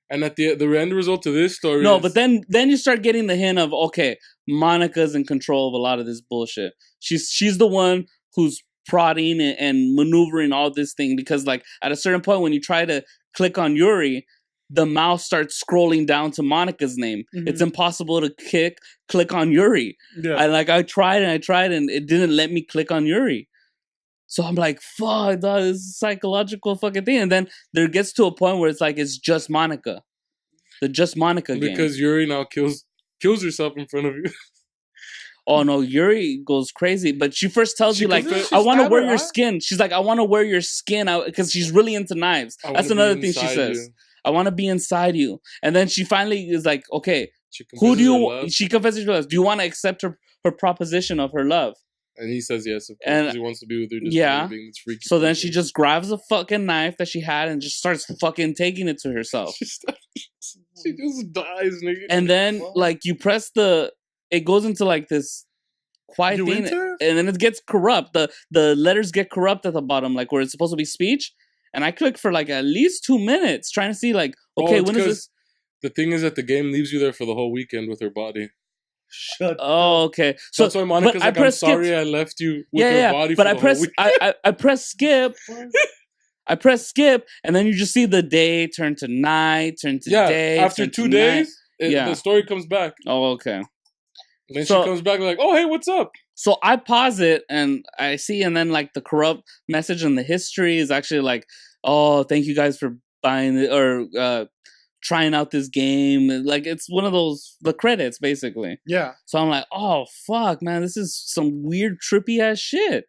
and at the end result of this story, No, is- but then you start getting the hint of, okay, Monica's in control of a lot of this bullshit. She's the one who's prodding and maneuvering all this thing because like at a certain point when you try to click on Yuri, the mouse starts scrolling down to Monica's name. Mhm. It's impossible to click on Yuri. Yeah. I tried and it didn't let me click on Yuri. So I'm like, fuck, dog, this is a psychological fucking thing. And then there gets to a point where it's like it's just Monica. The just Monica game. because Yuri now kills herself in front of you. Oh no, Yuri goes crazy. But she first tells She you like, confess- I want to stab wear her your eye? skin. She's like, I want to wear your skin out because she's really into knives. I That's wanna be another thing she inside says. you. I want to be inside you. And then she finally is like, okay, She who do confesses her you? love, She confesses to us. Do you want to accept her proposition of her love? and he says yes, of course, And- 'cause he wants to be with her. Just yeah. being this freaky So then person. she just grabs a fucking knife that she had and just starts fucking taking it to herself. she just dies, nigga. And then like you press it goes into like this quiet You thing, enter? and then it gets corrupt. The letters get corrupt at the bottom, like where it's supposed to be speech. And I clicked for like at least 2 minutes trying to see like, okay, it's when is 'cause this? The thing is that the game leaves you there for the whole weekend with her body. Shut Oh, okay. So That's why Monica's but I like, I'm pressed skip. sorry I left you with her yeah, body but for I the press whole weekend. I press skip. I press skip, and then you just see the day turn to night, turn to Yeah, day. after turn 2 to days, night. Yeah. the story comes back. Oh, okay. And then So- she comes back like, oh, hey, what's up? So I pause it and I see, and then like the corrupt message in the history is actually like, "Oh, thank you guys for buying it or trying out this game." Like it's one of the credits basically. Yeah. So I'm like, "Oh fuck, man, this is some weird trippy ass shit."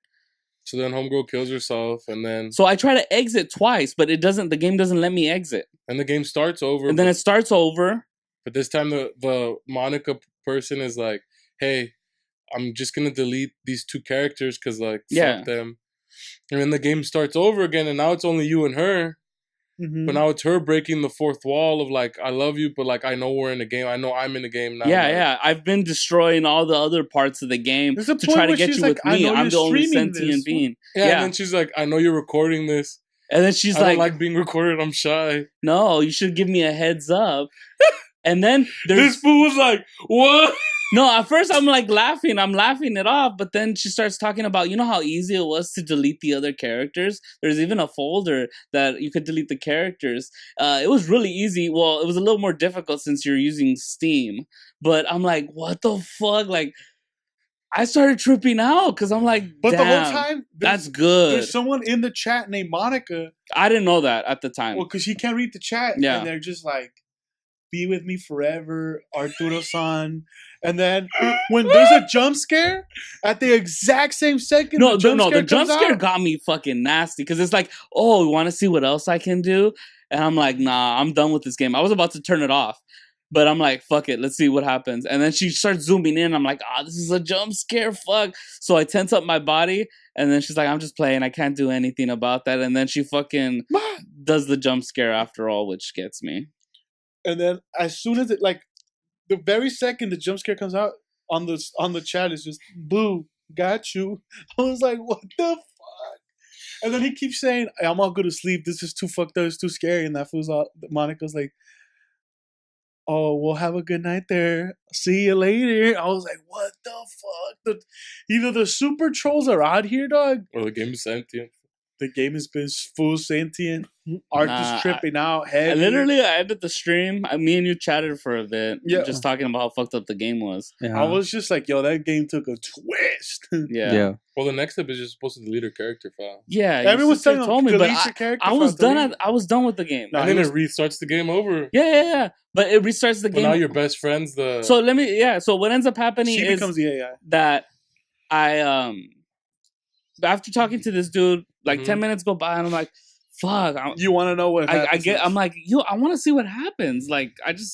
So then homegirl kills herself, and then So I try to exit twice, but the game doesn't let me exit, the game starts over. and then it starts over. But this time the Monica person is like, hey, I'm just gonna delete these 2 characters because like Yeah. fuck them. And then the game starts over again, and now it's only you and her. Mhm. But now it's her breaking the 4th wall of like, I love you, but like I know we're in the game. I know I'm in the game now. Yeah, like, yeah. I've been destroying all the other parts of the game There's a to point try to where get she's you like, with "I me. know I'm you're the only streaming sentient this." being. Yeah, Yeah. and then she's like, I know you're recording this. And then she's I don't like being recorded. I'm shy. "No, you should give me a heads up." And then there's This fool was like, what? No, at first I'm like laughing. I'm laughing it off, but then she starts talking about, you know how easy it was to delete the other characters? There's even a folder that you could delete the characters. It was really easy. Well, it was a little more difficult since you're using Steam. But I'm like, what the fuck? Like, I started tripping out because I'm like, But the whole damn, time, that's good. There's someone in the chat named Monica. I didn't know that at the time. Well, because she can't read the chat. Yeah. And they're just like, be with me forever, Arturoson. And then when there's a jump scare, at the exact same second, the the jump scare got me fucking nasty because it's like, oh, you want to see what else I can do? And I'm like, nah, I'm done with this game. I was about to turn it off, but I'm like, fuck it, let's see what happens. And then she starts zooming in. I'm like, this is a jump scare, fuck. So I tense up my body, and then she's like, I'm just playing. I can't do anything about that. And then she fucking does the jump scare after all, which gets me. And then as soon as it, like, the very second the jump scare comes out on the chat, is just, boo, got you. I was like, what the fuck? And then he keeps saying, I'm all go to sleep. This is too fucked up. It's too scary. And that fool's all, Monica's like, oh, we'll have a good night there. See you later. I was like, what the fuck? Either the super trolls are out here, dog. Or the game is sentient. The game has been full sentient. Art is tripping out. Heavy. I ended the stream. Me and you chatted for a bit. Yeah. Just talking about how fucked up the game was. Yeah. I was just like, yo, that game took a twist. Yeah. Well, the next step is just supposed to delete her character file. Yeah. Everyone's your sister telling told me, delete but your character I was file, done. I was done with the game. No, And then it restarts the game over. Yeah. But it restarts the But game. now your best friend's the... So So what ends up happening She is becomes the AI. that I after talking to this dude, like Mhm. 10 minutes go by, and I'm like, fuck. You want to know what happens next. I'm like, I want to see what happens. Like,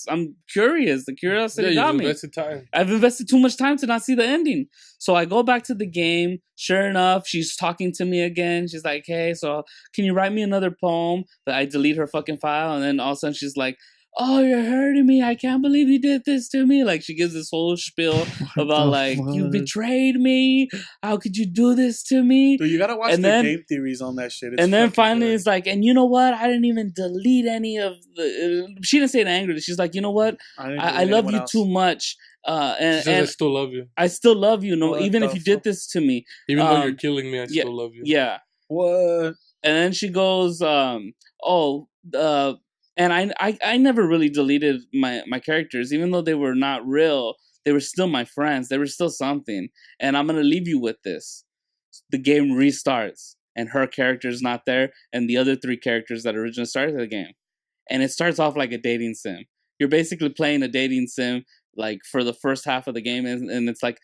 I'm curious. The curiosity got you've me. invested time. I've invested too much time to not see the ending. So I go back to the game. Sure enough, she's talking to me again. She's like, hey, so can you write me another poem? That I delete her fucking file. And then all of a sudden she's like, oh, you're hurting me. I can't believe you did this to me. Like, she gives this whole spiel about, like, you betrayed me. How could you do this to me? Dude, you gotta watch And the then- game theories on that shit. It's And then fucking finally good. it's like, and you know what? I didn't even delete any of the... she didn't say it angrily. She's like, you know what? didn't I delete love anyone you else. too much. She says, I And still love you. I still love you. No, What even the if you did fuck? this to me. Even though you're Um, killing me, I still love you. Yeah. What? And then she goes, and I never really deleted my characters, even though they were not real. They were still my friends. They were still something. And I'm gonna leave you with this: the game restarts, and her character's not there, and the other three characters that originally started the game, and it starts off like a dating sim. You're basically playing a dating sim like for the first half of the game, and it's like,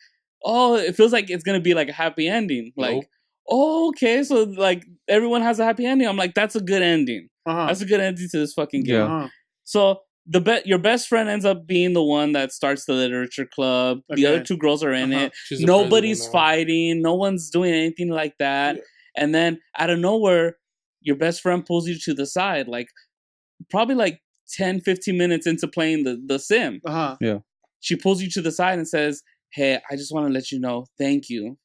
oh, it feels like it's gonna be like a happy ending. Like, Nope. oh, okay, so like everyone has a happy ending. I'm like, that's a good ending. Uh-huh. That's a good ending to this fucking game. Yeah. Uh-huh. So your best friend ends up being the one that starts the literature club. The Okay. other two girls are in Uh-huh. it. She's the Nobody's president now. fighting. No one's doing anything like that. Yeah. And then out of nowhere, your best friend pulls you to the side, like probably like 10, 15 minutes into playing the sim. Uh-huh. She pulls you to the side and says, hey, I just want to let you know, thank you.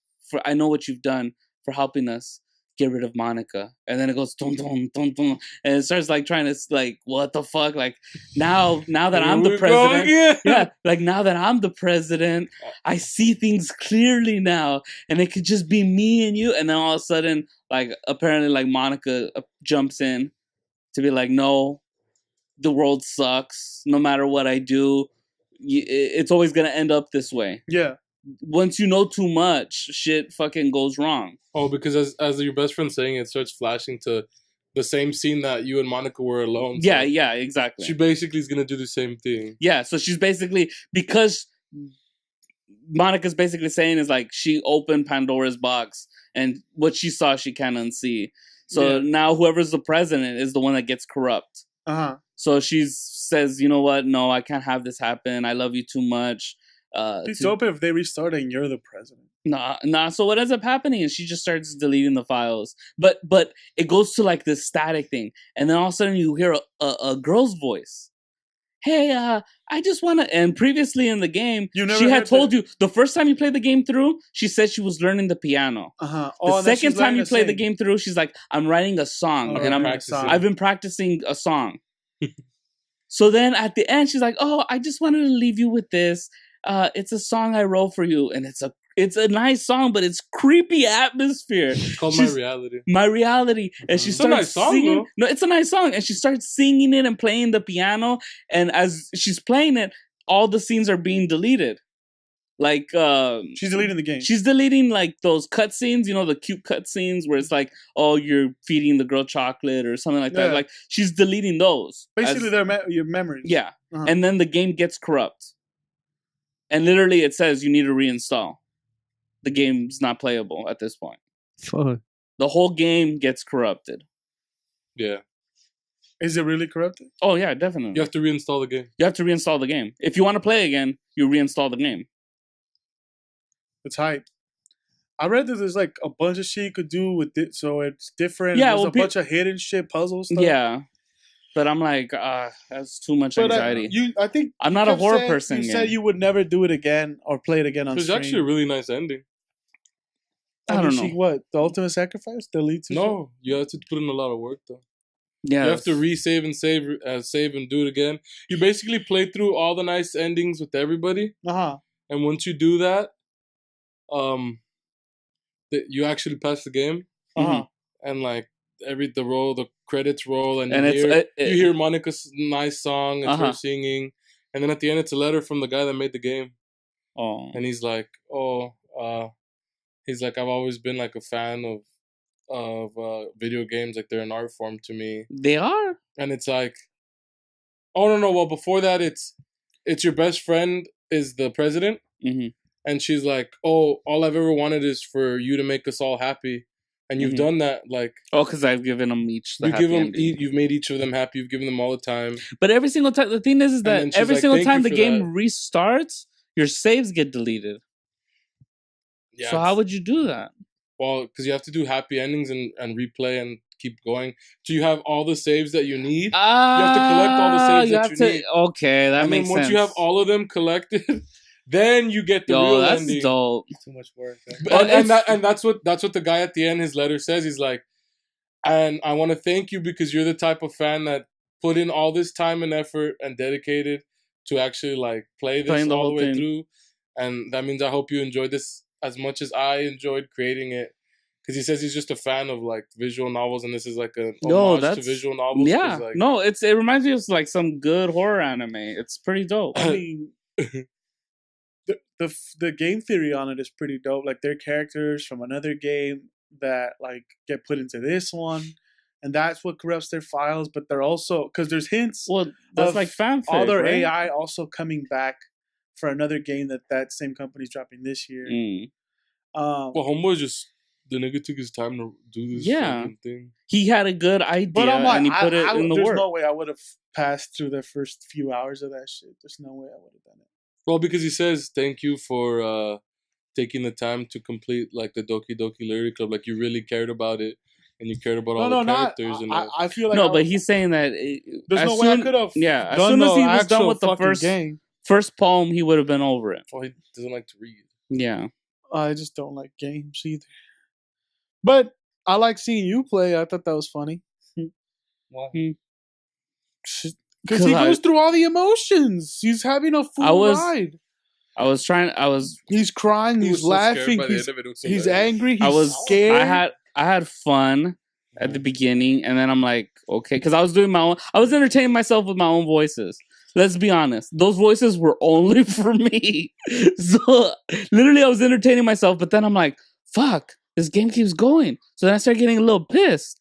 I know what you've done for helping us get rid of Monica. And then it goes, dun, dun, dun, dun, and it starts like trying to, like, what the fuck? Like, now that I'm the president. Yeah, like now that I'm the president, I see things clearly now, and it could just be me and you. And then all of a sudden, like, apparently, like, Monica jumps in to be like, no, the world sucks. No matter what I do, it's always gonna end up this way. Yeah. Once you know too much, shit fucking goes wrong. Oh, because as your best friend saying it starts flashing to the same scene that you and Monica were alone. So Yeah, exactly. She basically is gonna do the same thing. Yeah, so she's basically, because Monica's basically saying is like she opened Pandora's box, and what she saw she can't unsee. So Yeah. now whoever's the president is the one that gets corrupt. Uh-huh. So she says, you know what? No, I can't have this happen. I love you too much. It's open if they restart and you're the president. Nah. So what ends up happening is she just starts deleting the files. But it goes to like this static thing, and then all of a sudden you hear a girl's voice. Hey, I just want to. And previously in the game, You never she had heard told you the first time you played the game through, she said she was learning the piano. Uh-huh. The second time you play the game through, she's like, I'm writing a song, Oh, and I've been practicing a song. So then at the end, she's like, oh, I just wanted to leave you with this. it's a song I wrote for you, and it's a nice song, but it's creepy atmosphere. It's called She's- My Reality. My Reality, and she It's a starts nice song, singing. though. No, it's a nice song, and she starts singing it and playing the piano. And as she's playing it, all the scenes are being deleted. Like She's deleting the game. she's deleting like those cutscenes, you know, the cute cutscenes where it's like, oh, you're feeding the girl chocolate or something like that. Yeah. Like she's deleting those. Basically, as- they're your memories. yeah, Uh-huh. and then the game gets corrupt, and literally it says you need to reinstall. The game's not playable at this point. Fuck. The whole game gets corrupted. Yeah. Is it really corrupted? Oh yeah, definitely. You have to reinstall the game. You have to reinstall the game. If you want to play again, you reinstall the game. It's hype. I read that there's like a bunch of shit you could do with it, so it's different. Yeah, There's well, a bunch of hidden shit, puzzle stuff. Yeah. But I'm like, that's too much But anxiety. I think I'm not you a kept horror saying- person. You yet. said you would never do it again or play it again on It's stream. actually a really nice ending. I don't Obviously, know. What, the ultimate sacrifice? Delete? No, you have to put in a lot of work though. Yeah. You have to resave and save and do it again. You basically play through all the nice endings with everybody, Uh-huh. and once you do that, you actually pass the game, Uh-huh. and like the credits roll, and, And you, it's hear, you hear Monica's nice song, and Uh-huh. her singing, and then at the end it's a letter from the guy that made the game, Oh. and he's like, I've always been like a fan of video games, like they're an art form to me. They are. And it's like, oh no, well before that it's your best friend is the president, Mm-hmm. and she's like, oh, all I've ever wanted is for you to make us all happy, and you've Mhm. done that. Like Oh, because I've given them each. The you happy give them, ending. you've made each of them happy. You've given them all the time. But every single time, the thing is then that she's every like, single "Thank time you the for game that." restarts, your saves get deleted. Yeah. So how would you do that? Well, because you have to do happy endings and replay and keep going. So you have all the saves that you need. have to collect all the saves that you need. Okay, that and makes then once sense. you have all of them collected, then you get the Yo, real that's ending. dope. Too much work. And that's what the guy at the end, his letter says. He's like, and I want to thank you because you're the type of fan that put in all this time and effort and dedicated to actually like play this Playing the all the whole way thing. through, and that means I hope you enjoyed this as much as I enjoyed creating it. Because he says he's just a fan of like visual novels, and this is like a Yo, homage to that's- visual novels. 'cause, Yeah, like, no, it reminds me of like some good horror anime. It's pretty dope. I mean, the game theory on it is pretty dope. Like, they're characters from another game that like get put into this one, and that's what corrupts their files. But they're also, because there's hints, Well, that's of like fanfic. all their right? AI also coming back for another game that same company's dropping this year. Mm. well, Homeboy the nigga took his time to do this Yeah. fucking thing. He had a good idea But I'm like, and he put it in the there's work. no way I would have passed through the first few hours of that shit. There's no way I would have done it. Well, because he says thank you for taking the time to complete like the Doki Doki Lyric Club. Like you really cared about it, and you cared about all the characters. And I feel like No, but he's saying that there's as no way I soon- could have. yeah, as soon as he was done with the game, first poem, he would have been over it. oh, he doesn't like to read. Yeah. I just don't like games either. But I like seeing you play. I thought that was funny. Why? Because he goes through all the emotions. He's having a full ride. He's crying. He He's was so scared laughing. by the He's, end of it. It was so he's bad. angry. He's I was scared. I had fun at the beginning, and then I'm like, okay, because I was doing my own. I was entertaining myself with my own voices. Let's be honest; those voices were only for me. So literally, I was entertaining myself. But then I'm like, fuck, this game keeps going. So then I started getting a little pissed.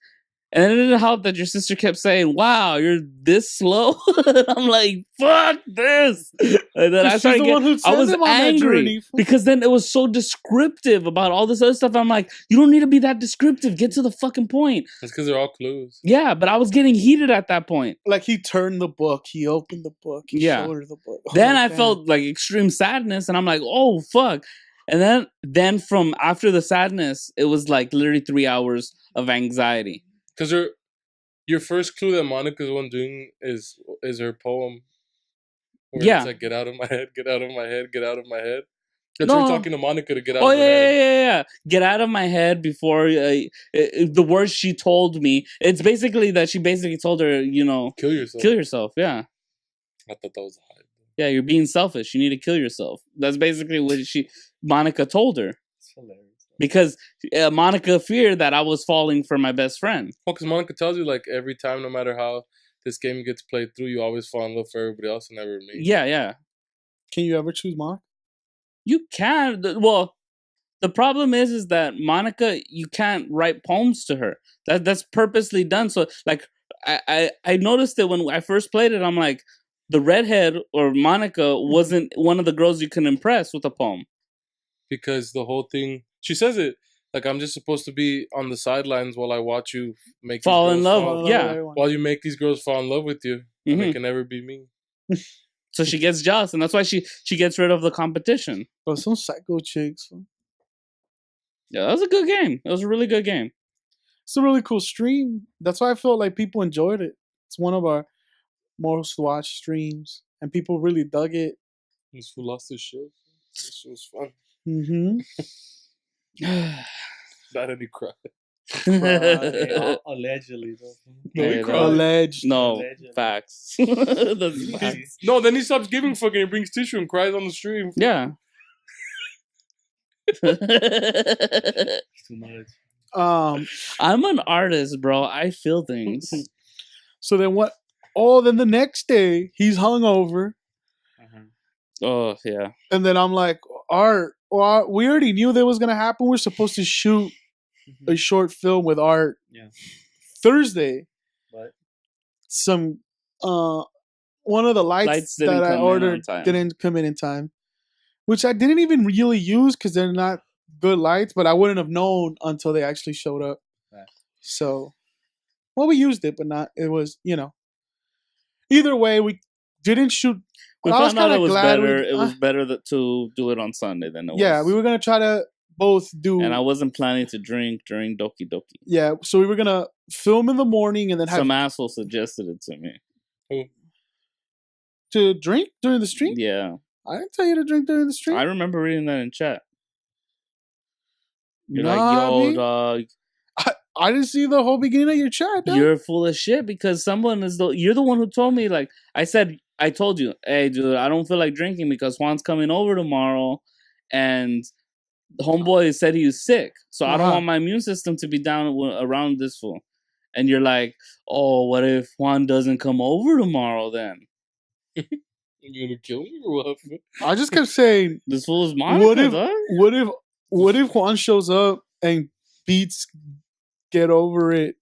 And then it didn't help that your sister kept saying, wow, you're this slow. I'm like, fuck this. And then I She's started the one who I sent was him on that angry journey. because then it was so descriptive about all this other stuff. I'm like, you don't need to be that descriptive. Get to the fucking point. It's because they're all clues. Yeah, but I was getting heated at that point. Like, he turned the book. He opened the book. He Yeah. showed her the book. Then was I like, damn. felt like extreme sadness, and I'm like, oh, fuck. And then from after the sadness, it was like literally 3 hours of anxiety. Because your first clue that Monica's one doing is her poem. Where Yeah. It's like, get out of my head, get out of my head, get out of my head. That's No. her talking to Monica to get out Oh, of her yeah, head. yeah. Get out of my head before the words she told me. It's basically that she basically told her, Kill yourself. kill yourself. Yeah. I thought that was high. Yeah, you're being selfish. You need to kill yourself. That's basically what Monica told her. It's hilarious. Because Monica feared that I was falling for my best friend. Well, because Monica tells you, like, every time, no matter how this game gets played through, you always fall in love for everybody else and never me. Yeah. Can you ever choose Monica? You can. Well, the problem is that Monica, you can't write poems to her. That's purposely done. So, like, I noticed it when I first played it. I'm like, the redhead or Monica wasn't one of the girls you can impress with a poem. Because the whole thing, she says it, like, I'm just supposed to be on the sidelines while I watch you make Fall these in girls love. Yeah. while you make these girls fall in love with you. And it can never be me. So she gets jealous, and that's why she gets rid of the competition. But some psycho chicks. Yeah, that was a good game. It was a really good game. It's a really cool stream. That's why I felt like people enjoyed it. It's one of our most watched streams, and people really dug it. This fool lost his shit. This shit was fun. Mm-hmm. Not any cry. Allegedly, though. No, he Hey, cried. Alleged. No, Allegedly. facts. That's facts. No, then he stops giving fucking and brings tissue and cries on the stream. Yeah. It's too much. I'm an artist, bro. I feel things. So then what? Oh, then the next day he's hungover, Oh, yeah. and then I'm like, Art. Well, we already knew that was gonna happen. We're supposed to shoot a short film with Art. Yeah. Thursday. But Some one of the lights Didn't that I come in ordered on time. didn't come in time, which I didn't even really use because they're not good lights. But I wouldn't have known until they actually showed up. Right. So, well, we used it, but not. It was Either way, we didn't shoot. We I was found out kinda it was glad better. we- It was better to do it on Sunday than it was. Yeah, we were gonna try to both do. And I wasn't planning to drink during Doki Doki. Yeah, so we were gonna film in the morning and then have Some asshole suggested it to me. to drink during the stream. Yeah. I didn't tell you to drink during the stream. I remember reading that in chat. You're Nah, like, yo, B. dog, I didn't see the whole beginning of your chat. Dog. you're full of shit because you're the one who told me, like, I told you, hey, dude, I don't feel like drinking because Juan's coming over tomorrow and homeboy said he was sick. So I don't Uh-huh. want my immune system to be down around this fool. And you're like, oh, what if Juan doesn't come over tomorrow then? You gonna kill me or what? I just kept saying, This fool is Monica, what if, dog. what if Juan shows up and beats Get Over It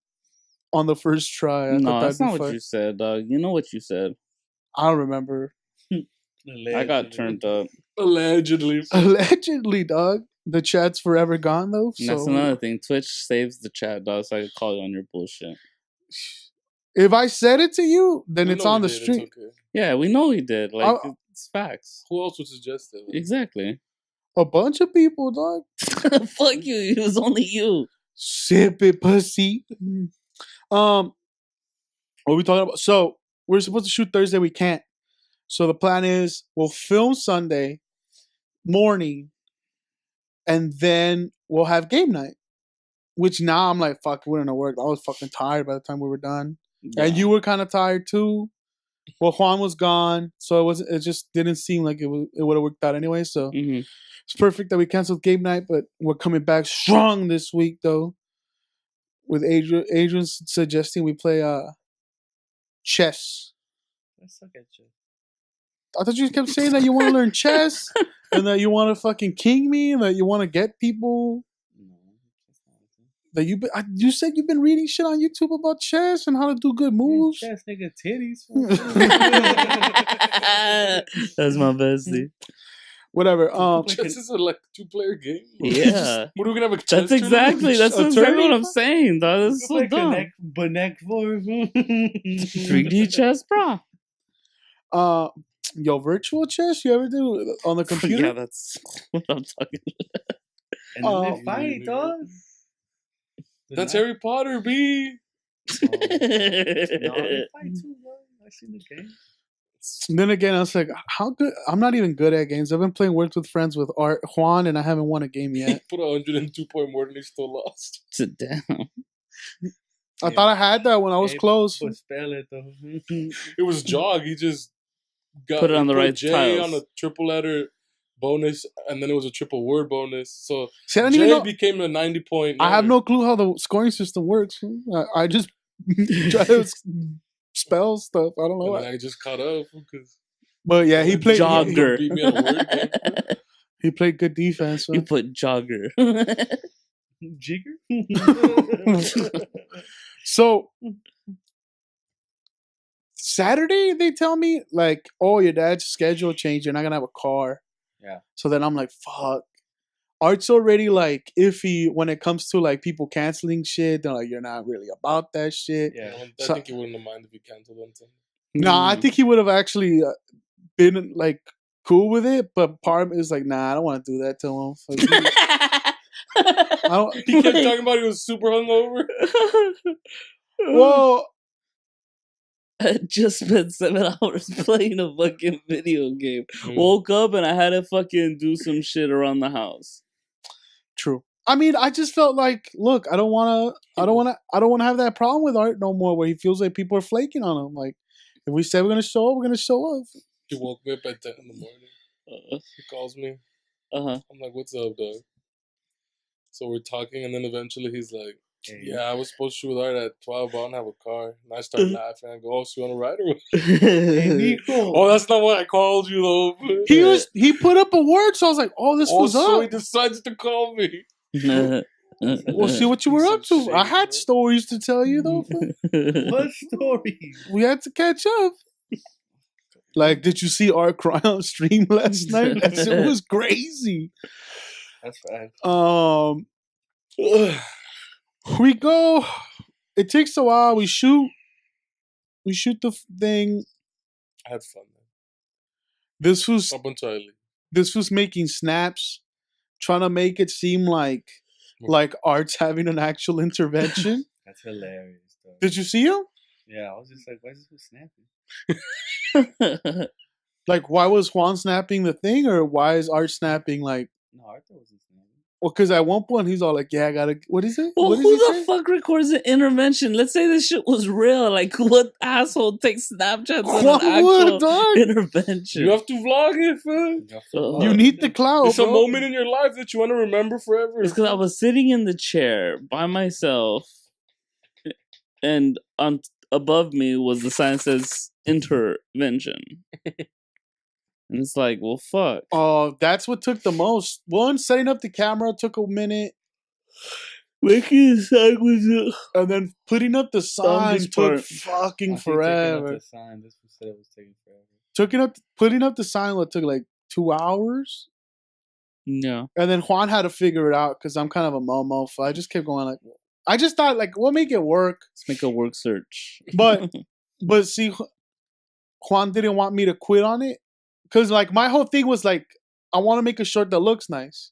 on the first try? I No, thought that's that'd be not what fun. you said, dog. You know what you said. I don't remember. I got turned up. Allegedly. Allegedly, dog. The chat's forever gone though. And that's So another thing. Twitch saves the chat, dog, so I can call you on your bullshit. if I said it to you, then We it's know on we the did, stream. It's okay. Yeah, we know he did. Like, it's facts. Who else would suggest it? Exactly. A bunch of people, dog. Fuck you. It was only you. Sip it, pussy. What are we talking about? So we're supposed to shoot Thursday. We can't. So the plan is we'll film Sunday morning, and then we'll have game night. Which now I'm like, fuck, we're gonna work. I was fucking tired by the time we were done, and you were kind of tired too. Well, Juan was gone, so it wasn't. It just didn't seem like it would have worked out anyway. So Mm-hmm. it's perfect that we canceled game night, but we're coming back strong this week though. With Adrian suggesting we play chess. I suck at you. I thought you kept saying that you want to learn chess and that you want to fucking king me and that you want to get people. No, that's not a thing. That you said you've been reading shit on YouTube about chess and how to do good moves. Chest nigga titties. That's my bestie. Whatever. Chess is a like 2-player game. Yeah. What are we gonna have a chess That's exactly. That's A exactly what tourney? I'm saying, dog. That's so dumb. Connect for 3D chess, bro. Yo, virtual chess. You ever do on the computer? Yeah, that's what I'm talking about. And then Oh. they fight, dog. That's Harry Potter, B. No, they fight too, dog. I seen the game. Then again, I was like, how good? I'm not even good at games. I've been playing Words with Friends with Art Juan, and I haven't won a game yet. Put 102 point more than he still lost. Sit down. I thought I had that when I was Hey, close. But spell it though. It was Jog. He just Put it on the put right J tiles. on a triple letter bonus, and then it was a triple word bonus. So See, I don't even J know. became a 90-point. I have no clue how the scoring system works. I just try to spell stuff. I don't know. And then I just caught up because But yeah, he played. Jogger. beat me at a word game. He played good defense. You put jogger. Jigger? So Saturday they tell me like, oh, your dad's schedule changed. You're not gonna have a car. Yeah. So then I'm like, fuck. Art's already like iffy when it comes to like people canceling shit. They're like, you're not really about that shit. Yeah. I So- think he wouldn't have minded if he canceled on Sunday. Nah, I think he would have actually been like cool with it. But part of me is like, nah, I don't want to do that to him. Like, I don't. He kept talking about he was super hungover. Well, I just spent 7 hours playing a fucking video game. Mm. Woke up and I had to fucking do some shit around the house. true. I mean, I just felt like, look, I don't want to have that problem with Art no more, where he feels like people are flaking on him. Like, if we say we're gonna show up, we're gonna show up. He woke me up at 10 in the morning. He calls me. Uh-huh. I'm like, what's up, dog? So we're talking, and then eventually he's like, yeah, I was supposed to shoot with Art at 12, but I don't have a car. And I start laughing. I go, oh, so you want to ride or what? Hey, Nico. Oh, that's not what I called you, though. He put up a word, so I was like, oh, this was so he up. decides to call me. We'll see what you were up to. I had stories to tell you though. What story? We had to catch up. Like, did you see Art cry on stream last night? That shit was crazy. That's fine. We go. It takes a while. We shoot the thing. I had fun, man. This was Up until I leave. making snaps, trying to make it seem like Art's having an actual intervention. That's hilarious, though. Did you see him? Yeah, I was just like, why is this snapping? Like, why was Juan snapping the thing, or why is Art snapping? Like, No, Arthur wasn't snapping. well, because at one point he's all like, "Yeah, I gotta." What is it? Well, What who does he the say? fuck records an intervention? Let's say this shit was real. Like, what asshole takes Snapchats of Juan an would, actual dog. intervention? You have to vlog it, fam. You need the clout. It's a bro. moment in your life that you want to remember forever. It's because I was sitting in the chair by myself, and on above me was the sign that says intervention. And it's like, well, fuck. Oh, that's what took the most. One, setting up the camera took a minute, Making the sign was and then putting up the signs took part. fucking forever. The sign. This was said it was taking forever. Putting up the sign took like 2 hours, no. and then Juan had to figure it out because I'm kind of a momo. So I just kept going like, I just thought like, we'll make it work. Let's make a work search. But see, Juan didn't want me to quit on it because like my whole thing was like, I want to make a short that looks nice.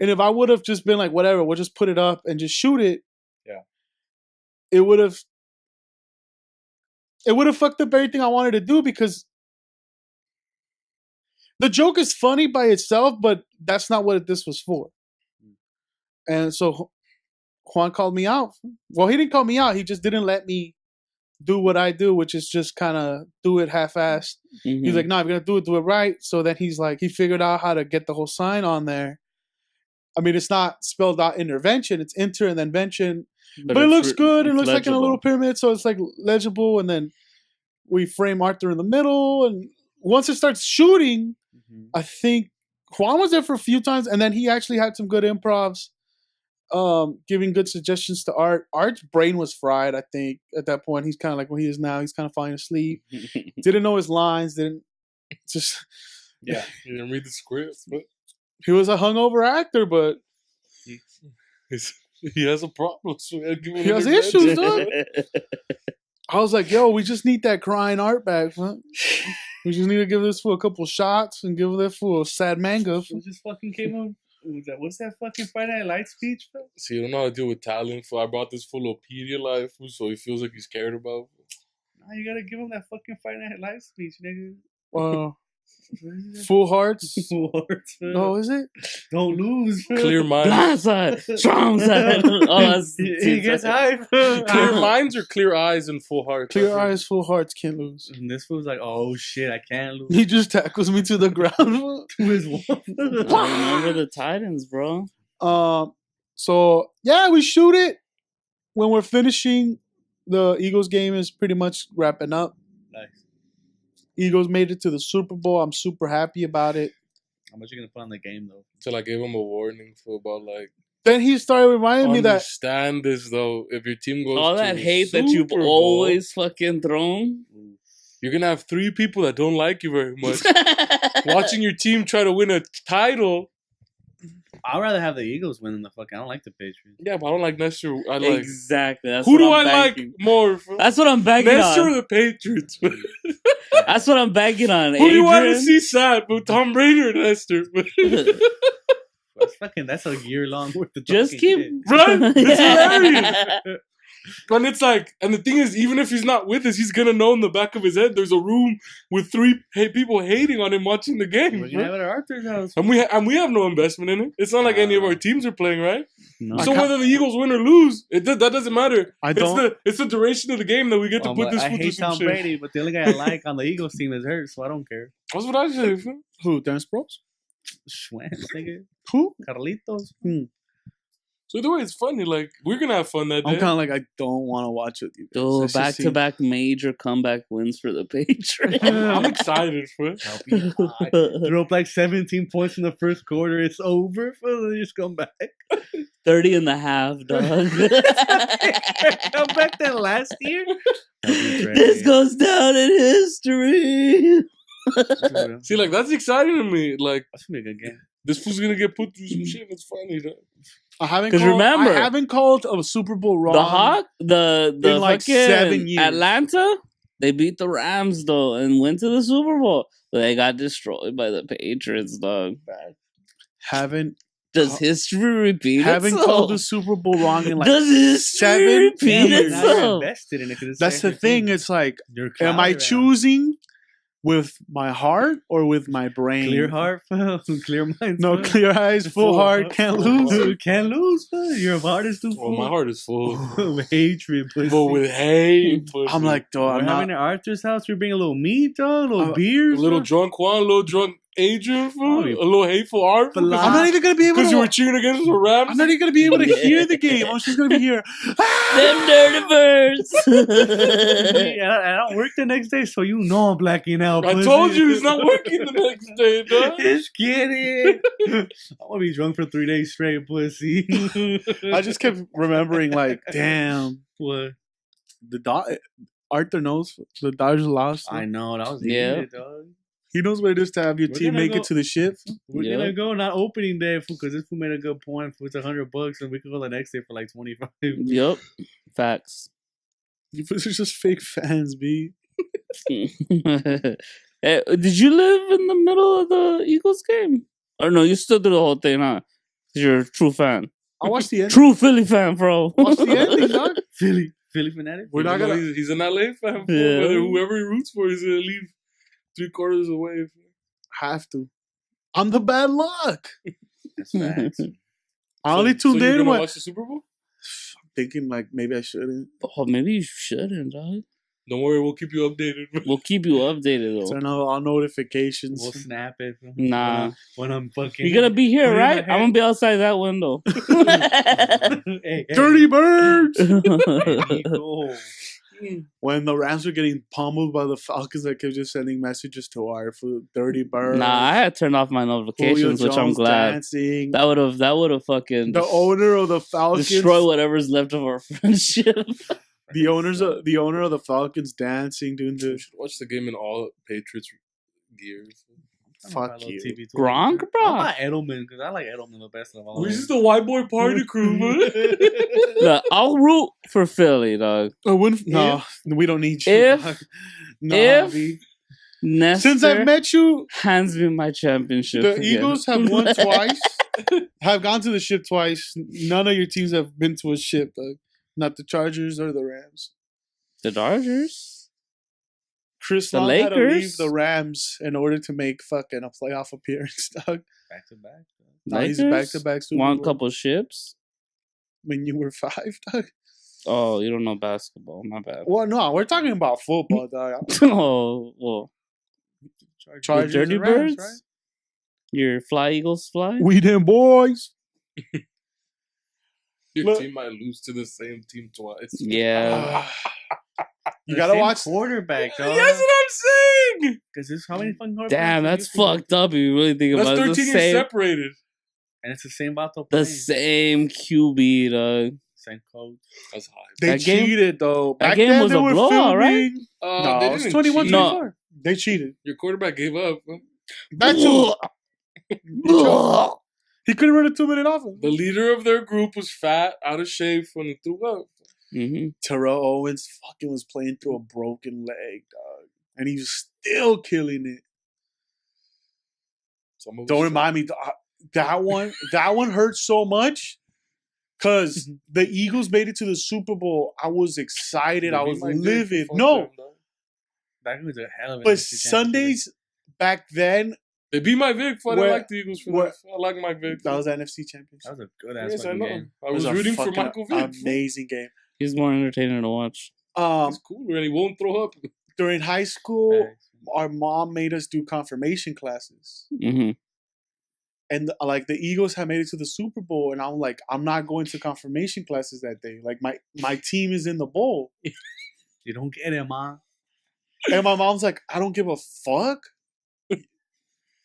And if I would have just been like, whatever, we'll just put it up and just shoot it. Yeah. It would have fucked up everything I wanted to do because the joke is funny by itself, but that's not what this was for. And so Juan called me out. Well, he didn't call me out. He just didn't let me do what I do, which is just kind of do it half-assed. Mhm. He's like, no, if you're going to do it right. So then he's like, he figured out how to get the whole sign on there. I mean, it's not spelled out intervention. It's inter and then vention. But it it's looks good. It it's looks like in a little legible. pyramid. So it's like legible. And then we frame Arthur in the middle. And once it starts shooting, Mm-hmm. I think Juan was there for a few times. And then he actually had some good improvs, giving good suggestions to Art. Art's brain was fried, I think, at that point. He's kind of like what he is now. He's kind of falling asleep. Didn't know his lines. Didn't just... Yeah. You didn't read the script, but He was a hungover actor, but he has a problem. So we gotta give him he has intervention. issues, dog. I was like, yo, we just need that crying Art back, man. We just need to give this fool a couple shots and give this fool a sad manga. It just fucking came up. What's that fucking Friday Night Lights speech, bro? See, you don't know how to deal with talent. So I brought this full of Pedialyte, so he feels like he's cared about. Nah, you gotta give him that fucking Friday Night Lights speech, nigga. Full hearts. Sports. No, is it? Don't lose. Clear minds. Blind side, strong side. Oh, that's He gets hype. Clear minds or clear eyes and full hearts? Clear eyes, full hearts, can't lose. And this fool's like, oh shit, I can't lose. He just tackles me to the ground. To his wolf. I remember the Titans, bro. So yeah, we shoot it when we're finishing. The Eagles game is pretty much wrapping up. Nice. Eagles made it to the Super Bowl. I'm super happy about it. How much you gonna put on the game though? Till I gave him a warning for about like. Then he started reminding me that Understand this though. If your team goes All to that the hate that you've Super Bowl, always fucking thrown. you're gonna have 3 people that don't like you very much. Watching your team try to win a title. I'd rather have the Eagles win than the fucking. I don't like the Patriots. Yeah, but I don't like Nestor. I like. Exactly. That's Who what do I'm I like banking. more? That's what I'm banking Nestor or on. the Patriots? That's what I'm banking on. Who do you want to Adrian? see sad? But Tom Brady or Nestor? That's a year long worth of Just talking keep. shit. Right? It's hilarious. Yeah. And it's like, and the thing is, even if he's not with us, he's gonna know in the back of his head there's a room with 3 people hating on him watching the game. We're gonna have it at Arthur's house. And we have no investment in it. It's not like any of our teams are playing, right? No. So whether the Eagles win or lose, that doesn't matter. I don't. It's the duration of the game that we get to put this I fool through hate some Tom shit. Brady, but the only guy I like on the Eagles team is hurt, so I don't care. That's what I say. Fool. Who? Terrence Sproles? Schwantz, nigga. Who? Carlitos. So either way, it's funny. Like we're gonna have fun that I'm day. kind of like I don't want to watch it. You guys. Oh, Let's just back see. to back major comeback wins for the Patriots. I'm excited for it. I'll be high. Throw up like 17 points in the first quarter. It's over. They just come back. 30 and a half, dog. Come back that last year. This goes down in history. See, like that's exciting to me. Like That's gonna be a good game. this fool's gonna get put through some shit. It's funny. Though. I haven't 'Cause called, remember- I haven't called a Super Bowl wrong. The Hawk, the in like fucking 7 years. Atlanta, they beat the Rams though and went to the Super Bowl. They got destroyed by the Patriots, dog. Haven't Does history repeat haven't itself? called the Super Bowl wrong in like Does history 7 repeat years. Now you're itself? invested in it. 'Cause it's That's the every thing. team. It's like, You're am I clouded right now. choosing with my heart or with my brain? Clear heart, clear mind. No, clear eyes, full heart, can't lose. Can't lose. Your heart is too Well, full. my heart is full. of hatred. Pussy. But with hate, I'm like, dog, We're I'm having not. at Arthur's house. We bring a little meat, dog, a little A beers, a little dog. drunk Juan, a little drunk Adrian, fool, Oh, you- a little hateful art. But I'm not even gonna be able Because you were to. cheering against the Rams. I'm not even gonna be able to hear the game. I'm just gonna be here. Them dirty birds. And I don't work the next day, so you know I'm blacking out. I pussy. told you he's not working the next day, dog. Just kidding. I'm gonna be drunk for 3 days straight, pussy. I just kept remembering, like, damn, What? Arthur knows the Dodgers lost. I know that was Yeah. yeah, dog. He knows what it is to have your We're team gonna make go- it to the ship. We're Yeah. gonna go not opening day, because this fool made a good point. It's $100, and we could go the next day for like 25. Yup. Facts. You are just fake fans, B. Did you live in the middle of the Eagles game? Or no, you stood through the whole thing, huh? 'Cause you're a true fan. I watched the end. True Philly fan, bro. Watch the ending, dog. Philly fanatic. We're not Even though gonna. He's an LA fan. fool. Yeah. Whether whoever he roots for, he's gonna leave 3/4 away. Have to. I'm the bad luck. That's facts. I only So tuned you're in gonna when watch the Super Bowl? thinking like maybe I shouldn't. Oh, maybe you shouldn't, dog. Don't worry, we'll keep you updated. We'll keep you updated, though. Turn on all notifications. We'll snap it. Nah. When I'm fucking. You're gonna be here, Put it in right? my I'm gonna be outside that window. Hey, hey. Dirty birds. Hey, go. When the Rams were getting pummeled by the Falcons, I kept just sending messages to our food. Dirty birds. Nah, I had turned off my Julio notifications, which I'm Jones glad. dancing. That would have fucking The owner of the Falcons. destroy whatever's left of our friendship. The owner of the Falcons dancing, doing You the should watch the game in all Patriots gear. fuck you. Gronk, I bro. like Edelman because I like Edelman the best of all. This is the white boy party crew, man. Look, I'll root for Philly, dog. No, we don't need you. if- dog. No, if B. Nestor Since I've met you, hands me my championship. the again. Eagles have won twice. Have gone to the ship twice. None of your teams have been to a ship, dog. Not the Chargers or the Rams. The Dodgers. Chris The Long had to leave Lakers? the Rams in order to make fucking a playoff appearance, dog. Back to back. Now he's Lakers back-to-back Super won a Bowl. couple ships. When you were 5, dog. Oh, you don't know basketball. My bad. Well, no, we're talking about football, dog. Oh, well. Chargers Dirty and Rams, Birds? Your Fly Eagles fly? We them boys. Your Look. team might lose to the same team twice. Yeah. You gotta watch. quarterback, dog. That's what I'm saying. Because there's how many fucking quarterbacks? Damn, do you that's think? fucked up if you really think That's about it. 13 years separated. And it's the same battle. The same QB, dog. Same coach. That's high. They That game- cheated though. that Back game then, was they a were blowout, right? filming- No, they it was didn't 21 cheat. 24. They cheated. Your quarterback gave up. Huh? That too. He couldn't run a 2-minute offense. The leader of their group was fat, out of shape when he threw up. Mm-hmm. Terrell Owens fucking was playing through a broken leg, dog, and he was still killing it. Some of us- Don't remind me that one. That one hurt so much because the Eagles made it to the Super Bowl. I was excited. They I beat was my dick livid. for No, them, dog. That was a hell of a but Sundays back then, They beat my Vic. I didn't Where- like the Eagles for where- that. I like Mike Vic. that was the NFC Championship. That was a good ass Yes, I fucking know. game. I It was a rooting for fucking Michael Vick. Amazing game. He's more entertaining to watch. He's cooler and he won't throw up. During high school, Facts. our mom made us do confirmation classes. Mm-hmm. And like the Eagles had made it to the Super Bowl, and I'm like, I'm not going to confirmation classes that day. Like my team is in the bowl, You don't get it, man. and my mom's like, I don't give a fuck.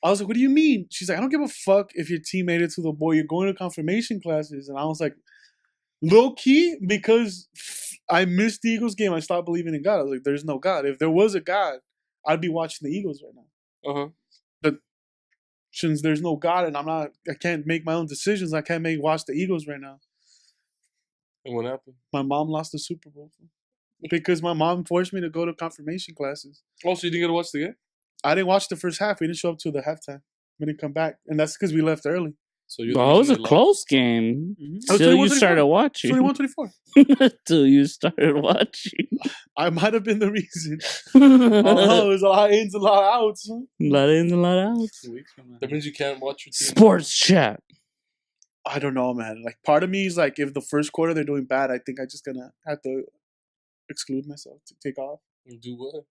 I was like, what do you mean? She's like, I don't give a fuck if your team made it to the bowl. You're going to confirmation classes, and I was like, low key, because I missed the Eagles game. I stopped believing in God. I was like, there's no God. If there was a God, I'd be watching the Eagles right now. Uh-huh. Since there's no God and I can't make my own decisions. I can't watch the Eagles right now. And what happened? My mom lost the Super Bowl because my mom forced me to go to confirmation classes. Also, you didn't get to watch the game? I didn't watch the first half. We didn't show up till the halftime. We didn't come back, and that's because we left early. So you Well, it was a they lost? close game. It was Till you 21-24. started watching. 21-24. Till you started watching. I might have been the reason. Oh, A there's a lot of ins, a lot of outs. lot in, a lot out. 2 weeks from now. That means you can't watch your team. Sports chat. I don't know, man. Like, part of me is like, if the first quarter they're doing bad, I think I'm just gonna have to exclude myself to take off. Do what?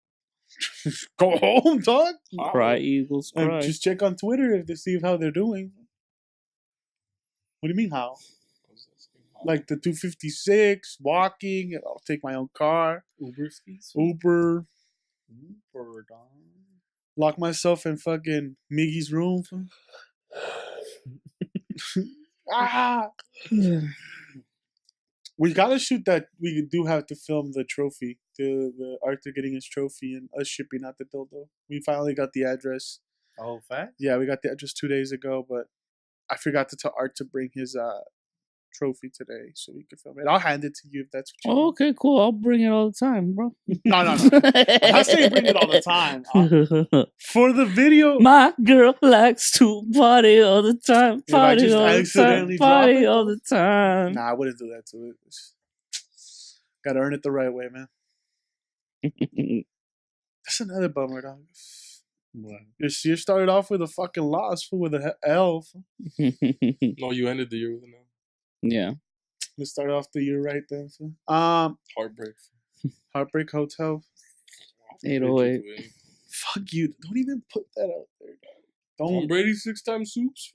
Go home, dog. Cry, Eagles, And cry. just check on Twitter if to see how they're doing. What do you mean how? Like the 256, walking. I'll take my own car, Uber skis. Uber, Uber, dog. lock myself in fucking Miggy's room. Ah, we gotta shoot that. We do have to film the trophy, the Arthur getting his trophy and us shipping out the dildo. We finally got the address. Oh, fat? Yeah, we got the address 2 days ago, but I forgot to tell Art to bring his trophy today so we could film it. I'll hand it to you if that's what you Oh, want. okay, cool. I'll bring it all the time, bro. No. I'm not saying bring it all the time. For the video, My girl likes to party all the time. If I Party just all the time. accidentally drop Party it? all the time. nah, I wouldn't do that to it. Gotta earn it the right way, man. That's another bummer, dog. What? You started off with a fucking loss, fool, with a L. No, you ended the year with an L. Yeah. Let's start off the year right then. Fool. Heartbreak. Heartbreak Hotel. 808. Fuck you. Don't even put that out there, dog. Tom Don't. Brady 6-time Soups.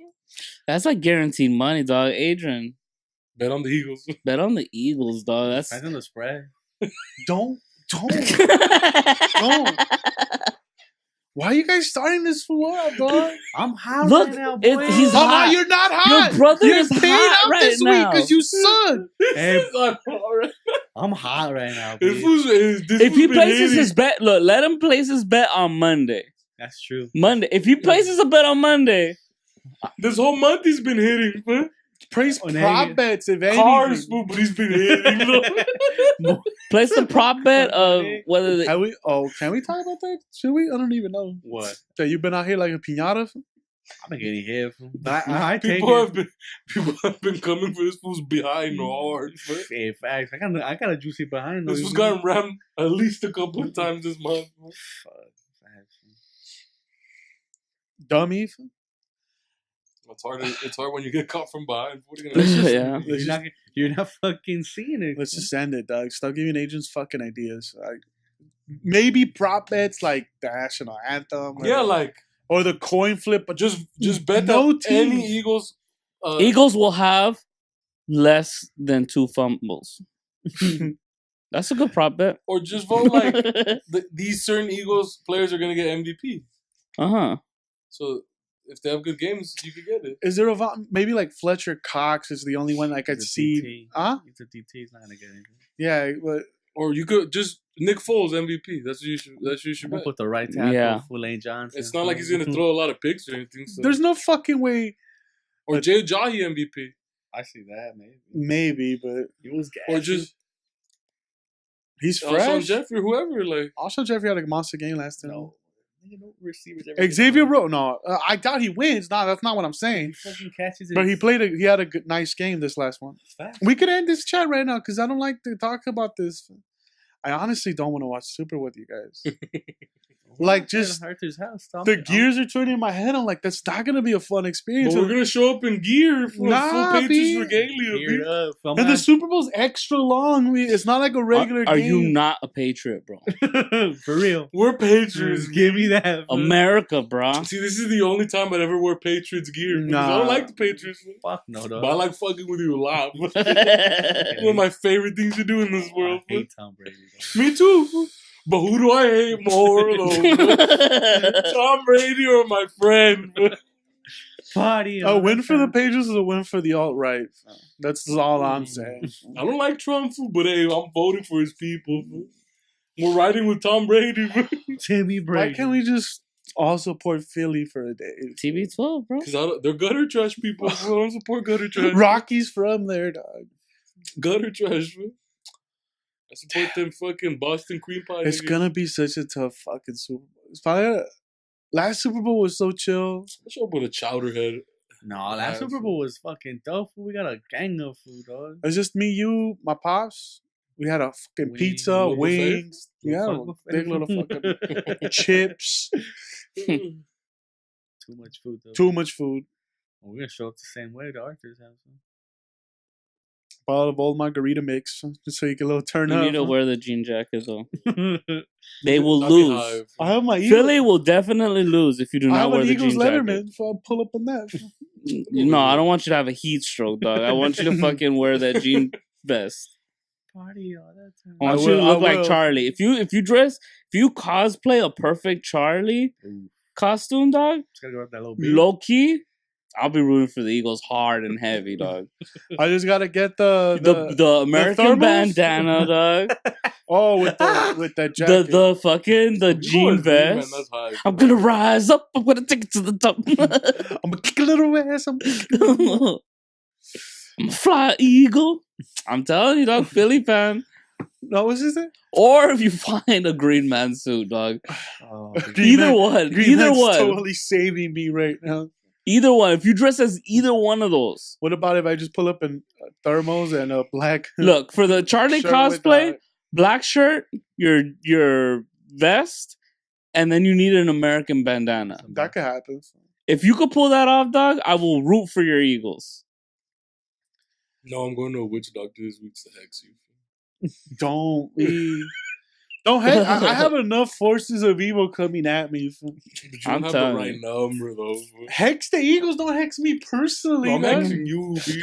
That's like guaranteed money, dog. Adrian, Bet on the Eagles. bet on the Eagles, dog. That's. Depends on the spread. Don't. Why are you guys starting this fool up, dog? I'm hot Look, right now, it- boy. he's Mama, hot. you're not hot. Your brother you're is paid hot out right this now. week because you suck. Hey, Alright. I'm hot right now, This dude. was, this If he was places hitting. his bet, look, let him place his bet on Monday. That's true. Monday. If he places a bet on Monday, This whole month he's been hitting, man. Praise Oh, prop nigga. bets, if Cars, anything. but he's been hitting. place the prop bet of whether the, Can we talk about that? Should we? I don't even know. What? That you've been out here like a piñata? I'm not getting hit. But I take People it. have been coming for this fool's behind hard. But Hey, facts. I got a juicy behind. this was gotten rammed at least a couple of times this month. Fuck. Facts. Dummy. It's hard when you get caught from behind. What are you gonna do? Yeah. You're not fucking seeing it. Let's just end it, dog. Stop giving agents fucking ideas. Like, maybe prop bets like the national anthem. Or, Yeah, like or the coin flip, but just bet No that any team. Eagles. Eagles will have less than 2 fumbles. That's a good prop bet. Or just vote like these certain Eagles players are gonna get MVP. Uh-huh. So if they have good games, you could get it. is there maybe like Fletcher Cox is the only one I could He's a see? DT. Huh? He's a DT. He's not gonna get anything. Yeah, but Or you could just Nick Foles MVP. That's what you should. That's what you should I'm gonna bet. put the right tackle, Yeah. Lane Johnson. It's not like he's gonna throw a lot of picks or anything. So. there's no fucking way. Or Jay Ajayi MVP. I see that maybe. Maybe, but He was Or gassing. just he's Alshon fresh. Jeffrey, whoever. Like Also, Jeffrey had a monster game last time. no. You know, receivers. everything. Xavier Rowe, no, I doubt he wins. No, that's not what I'm He saying. fucking catches it. But he had a good, nice game this last one. Facts. We could end this chat right now because I don't like to talk about this. I honestly don't want to watch Super with you guys. Like, just Arthur's house. the gears are turning in my head. I'm like, that's not gonna be a fun experience. but we're gonna show up in gear for Nah, full Patriots B. regalia. Geared B. up. I'm And the not- Super Bowl's extra long. It's not like a regular Are game. you not a patriot, bro? For real. We're Patriots. Give me that. bro. America, bro. See, this is the only time I'd ever wear Patriots gear. Because I Nah. don't like the Patriots. Fuck no, dog. But I like fucking with you a lot. One of my favorite things to do in this world. I hate Tom Brady. Dog. Me too. But who do I hate more, though? Tom Brady or my friend? Party. A on win that for the time. Patriots is a win for the alt right. That's all I'm saying. I don't like Trump, fool, but hey, I'm voting for his people. Fool. We're riding with Tom Brady. Timmy Brady. Why can't we just all support Philly for a day? TB12, bro. Because they're gutter trash people. I don't support gutter trash. Rocky's from there, dog. Gutter trash, man. I support them fucking Boston cream pie. It's niggas. gonna be such a tough fucking Super Bowl. It's probably last Super Bowl was so chill. I show up with a chowder head. No, last Super Bowl was fucking dope. We got a gang of food, dog. It was just me, you, my pops. We had a fucking Wings. pizza, Little wings. buffet? Yeah, Little big little fucking chips. Too much food, though. Too much food. Well, we're gonna show up the same way to Arthur's house. Bottle of old margarita mix, just so you can a little turn You up. need to wear the jean jacket, though. Huh? They will I'll be lose. high. I have my Eagles. Philly will definitely lose if you do I not have wear an the Eagles jean jacket. Letterman, so I'll pull up in that. No, I don't want you to have a heat stroke, dog. I want you to fucking wear that jean vest. Party all that time. I want I you to will, look I like will. Charlie. If you cosplay a perfect Charlie costume, dog, Just gotta go with that little beat. low key, I'll be rooting for the Eagles hard and heavy, dog. I just gotta get the The American thermals? bandana, dog. with that jacket. the fucking the You jean know it's green, man, vest. that's high. I'm gonna rise up. I'm gonna take it to the top. I'm gonna kick a little ass. I'm a fly eagle. I'm telling you, dog, Philly fan. No, what's his name? Or if you find a green man suit, dog. Oh, Green Either Man- one. Green Either Man's one. totally saving me right now. Either one. If you dress as either one of those. What about if I just pull up in thermals and a black Look, for the Charlie shirt with, cosplay, black shirt, your vest, and then you need an American bandana. that could happen. If you could pull that off, dog, I will root for your Eagles. No, I'm going to a witch doctor this week to hex you. Don't we? Don't hex. I have enough forces of evil coming at me. But you I'm don't have the telling right you. number, though. Hex the Eagles. Don't hex me personally. No, I'm man. hexing you, B.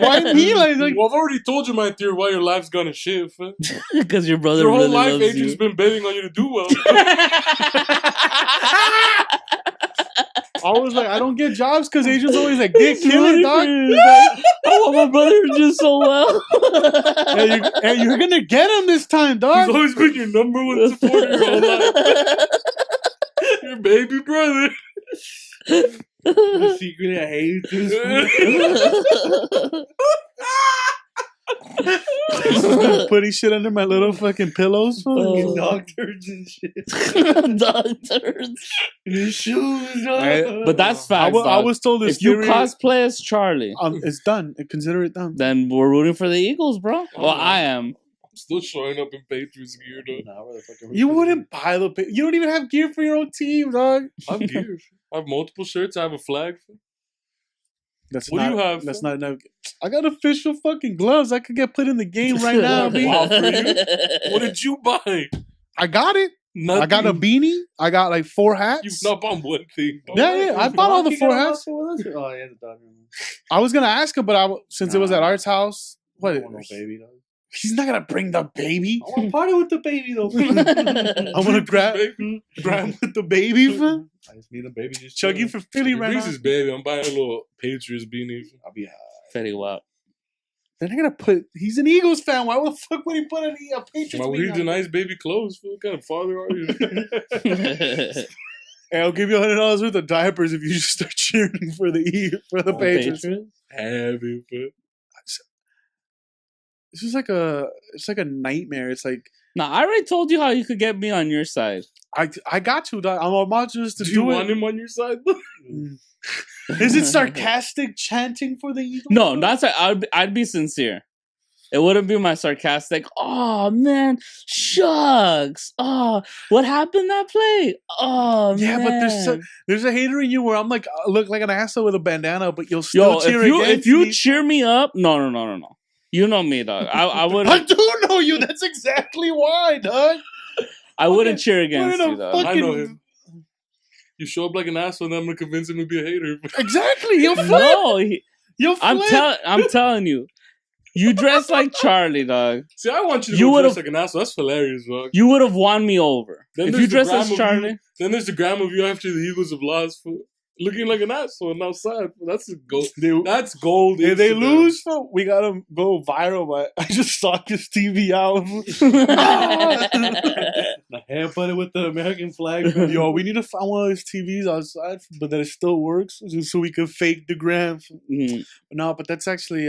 Why me? Like, Well, I've already told you my theory why your life's gonna shit. Fam. Because your brother Your whole really life, loves Adrian's you. been betting on you to do well. I was like, I don't get jobs because Asians always like, get killing, dog. I want my brother to do so well. Hey, you're gonna get him this time, He's dog. always been your number one supporter your whole life. Your baby brother. Secretly, I hate this. Putting shit under my little fucking pillows. Oh. Dog turds and shit. Dog turds. In his shoes, dog. But that's I facts, was, I dog. was told this If you theory. cosplay as Charlie, It's done. Consider it done. then we're rooting for the Eagles, bro. Well, I am. I'm still showing up in Patriots gear, though. Nah, we're the fucking You wouldn't buy the. You don't even have gear for your own team, dog. I have gear. I have multiple shirts. I have a flag. That's What not, do you have? That's not enough. I got official fucking gloves. I could get put in the game right now. B. Wow, for you? What did you buy? I got it. Nothing. I got a beanie. I got like 4 hats. You've not bought one thing. Yeah, I bought all the 4 hats. Oh, yeah, the dog. I was gonna ask him, but since it was at Art's house, I what? don't want no baby, dog. He's not gonna bring the baby. I want to party with the baby, though. I'm gonna grab with the baby. I just need a baby just Chuggy chilling. for Philly He right brings now. his baby. I'm buying a little Patriots beanie. I'll be high. Very well. They're not gonna put. He's an Eagles fan. Why the fuck would he put a Patriots? Why would he deny his baby clothes? What kind of father are you? Hey, I'll give you $100 worth of diapers if you just start cheering for the Patriots. Heavy, but It's just like it's like a nightmare. It's like Now, I already told you how you could get me on your side. I got to. Dog. I'm about just to do do, you it. want him on your side? Is it sarcastic chanting for the Eagles? No, not I'd be sincere. It wouldn't be my sarcastic. Oh man, shucks. Oh, what happened that play? Oh Yeah, man. but there's a hater in you where I'm like, I look like an asshole with a bandana, but you'll still Yo, cheer if against you me. cheer me up, no. You know me, dog. I wouldn't. I do know you. That's exactly why, dog. I wouldn't cheer against in a you, dog. fucking- I know him. You show up like an asshole, and I'm gonna convince him to be a hater. Exactly. He'll flip. No, You'll flip. I'm telling you. You dress like Charlie, dog. See, I want you to You go would've- dress like an asshole. That's hilarious, dog. You would have won me over. Then If there's you the dress gram as of Charlie. you- Then there's the gram of you after the Eagles have lost for looking like an asshole and outside. That's a gold. That's gold. If they Instagram. lose, we gotta go viral. But I just suck his TV out. The hair button with the American flag. Yo, we need to find one of those TVs outside, but that it still works, just so we can fake the gram. Mhm. No, but that's actually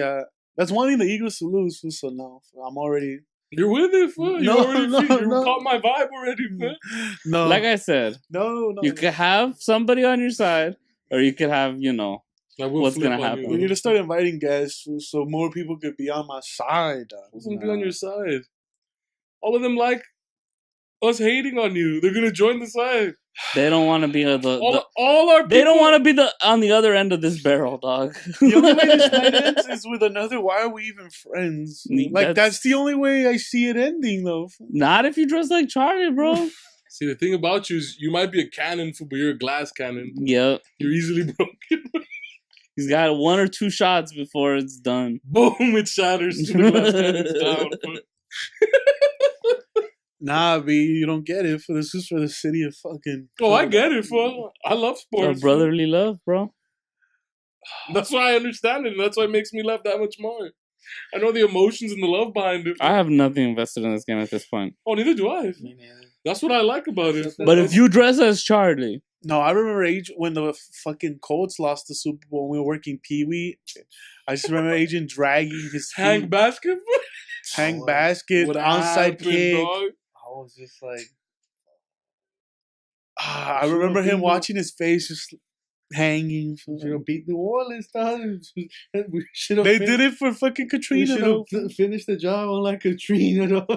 that's wanting the Eagles to lose. So no, I'm already You're with it, fool. You No, already no, you no. caught my vibe already, fool. no, Like I said, no. you could have somebody on your side, or you could have, I will What's flip gonna on happen? you. We need to start inviting guests so more people could be on my side. Who's gonna be on your side? All of them like us hating on you. They're gonna join the side. they don't want to be All our they don't people- want to be on the other end of this barrel, dog. The only way this night ends is with another. Why are we even friends? Like that's the only way I see it ending, though. Not if you dress like Charlie, bro. See, the thing about you is you might be a cannon, fool, but you're a glass cannon. Yep. You're easily broken. He's got 1 or 2 shots before it's done. Boom! It shatters. The glass cannon's down. fool. Nah, B, you don't get it. For this is for the city of fucking. Oh, I get it, fool. I love A sports. brotherly love, bro. That's why I understand it, and that's why it makes me laugh that much more. I know the emotions and the love behind it. I have nothing invested in this game at this point. Oh, neither do I. That's what I like about it. But if you dress as Charlie, No, I remember when the fucking Colts lost the Super Bowl and we were working Pee Wee. I just remember Agent dragging his hang feet, basket, hang basket, what onside happened, kick. dog? I was just like, I remember him watching his face just hanging. we should have beat New Orleans, dog. We should have. They did it for fucking We Katrina, should though. have finished the job on like Katrina. Dog.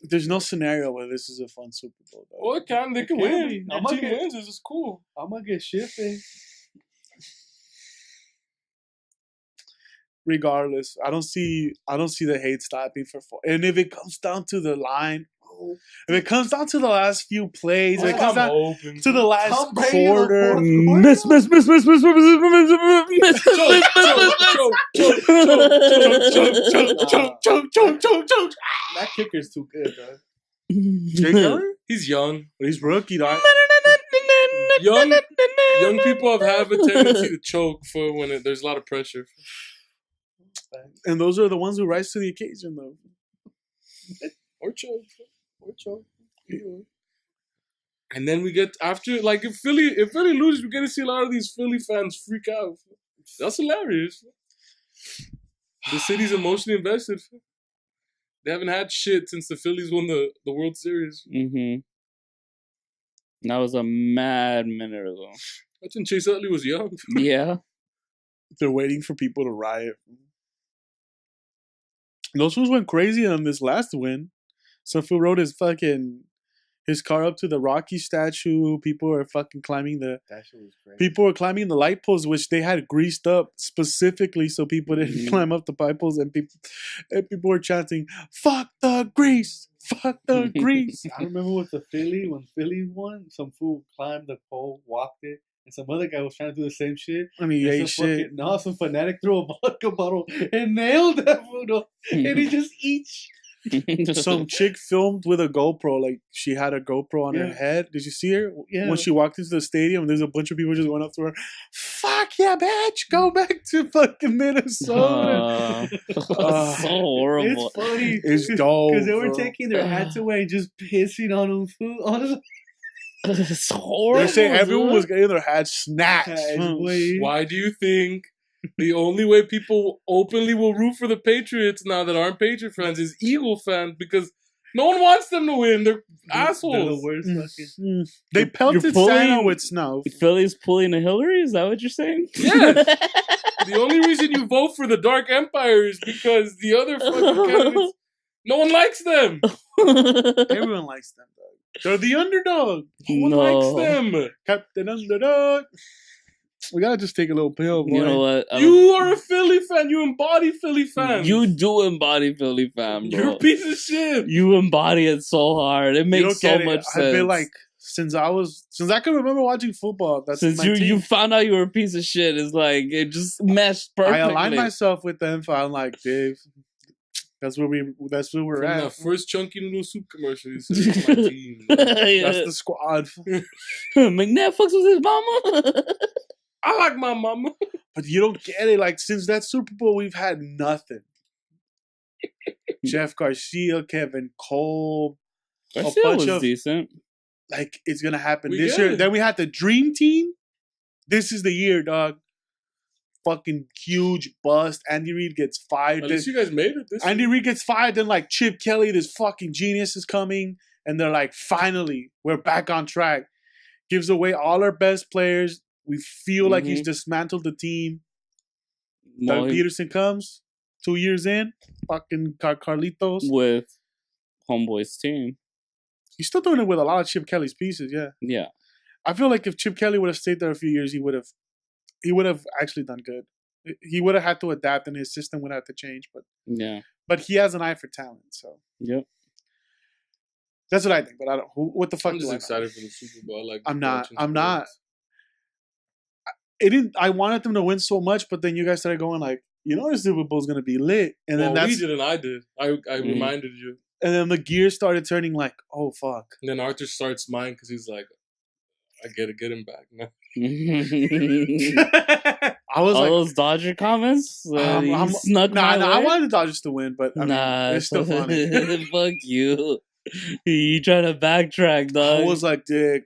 There's no scenario where this is a fun Super Bowl, though. Well, it can. They can It can win. be. Your I'm team okay. wins. This is cool. I'm gonna get shifty. Regardless, I don't see the hate stopping for. And if it comes down to the line, if it comes down to the last few plays, if it comes down open. to the last Tom Brady in the quarter. fourth miss. Choke. That kicker's too good, dog. Jay Cutler? He's young. But he's rookie, dog. Young people have a tendency to choke for when there's a lot of pressure. And those are the ones who rise to the occasion, though. Or choke. And then we get after, like, if Philly loses, we get to see a lot of these Philly fans freak out. That's hilarious. The city's emotionally invested. They haven't had shit since the Phillies won the World Series. Mm-hmm. That was a mad minute ago. That's when Chase Utley was young. Yeah. They're waiting for people to riot. Those fools went crazy on this last win. Some fool rode his car up to the Rocky statue. People are fucking climbing That shit was crazy. People were climbing the light poles, which they had greased up specifically so people didn't climb up the light poles, and people were chanting, "Fuck the grease! Fuck the grease!" I remember with the Philly, when Philly won, some fool climbed the pole, walked it, and some other guy was trying to do the same shit. I mean, And yeah, shit. some fanatic threw a vodka bottle and nailed that fool, and he just eats. Some chick filmed with a GoPro, like she had a GoPro on her Yeah. head. Did you see her? Yeah. When she walked into the stadium, there's a bunch of people just went up to her. Fuck yeah, bitch! Go back to fucking Minnesota. That's so horrible. It's funny. It's dope. Because they were bro. taking their hats away and just pissing on them. Fool. It's horrible. They say everyone dude. was getting their hats snatched. Why do you think the only way people openly will root for the Patriots now that aren't Patriot fans is Eagle fans? Because no one wants them to win. They're assholes. They're the worst fucking. They pelted You're pulling- Santa with snow. Philly's pulling a Hillary? Is that what you're saying? Yes. The only reason you vote for the Dark Empire is because the other fucking candidates, no one likes them. Everyone likes them, dog. They're the underdog. No one No. likes them. Captain Underdog. We gotta just take a little pill, boy. You know what? You are a Philly fan. You embody Philly fans. You do embody Philly fam, bro. You're a piece of shit. You embody it so hard. It You makes don't so get it. much sense. I've been like since I can remember watching football. That's Since my you team. you found out you were a piece of shit, it's like it just meshed I perfectly. align myself with them. I'm like, Dave, that's where we're From at. that first chunky noodle soup commercial, he said, "It's my team." That's the squad. McNabb fucks with his mama. I like my mama. But you don't get it. Like since that Super Bowl, we've had nothing. Jeff Garcia, Kevin Cole, Garcia bunch was of- decent. like it's gonna happen We this get year. it. Then we had the Dream Team. This is the year, dog. Fucking huge bust. Andy Reid gets fired. At least you guys made it. This Andy Reid gets fired. Then like Chip Kelly, this fucking genius is coming, and they're like, finally, we're back on track. Gives away all our best players. We feel like he's dismantled the team. Well, Doug Peterson comes 2 years in. Fucking Carlitos. with Homeboy's team. He's still doing it with a lot of Chip Kelly's pieces. Yeah. Yeah. I feel like if Chip Kelly would have stayed there a few years, he would have actually done good. He would have had to adapt, and his system would have to change. Yeah. But he has an eye for talent, so Yep. that's what I think. But I don't. What the fuck I'm do just I know? excited for the Super Bowl. I like I'm not. watching I'm not. sports. It didn't. I wanted them to win so much, but then you guys started going like, the Super Bowl's gonna be lit, and then Well, we did and I did. I reminded you. and then the gears started turning like, oh fuck. And then Arthur starts mine because he's like, I gotta get him back now. I was All like, those Dodger comments? You snuck my I way? wanted the Dodgers to win, but I mean, Nah, it's still funny. Fuck you. You trying to backtrack, dog. I was like, dick.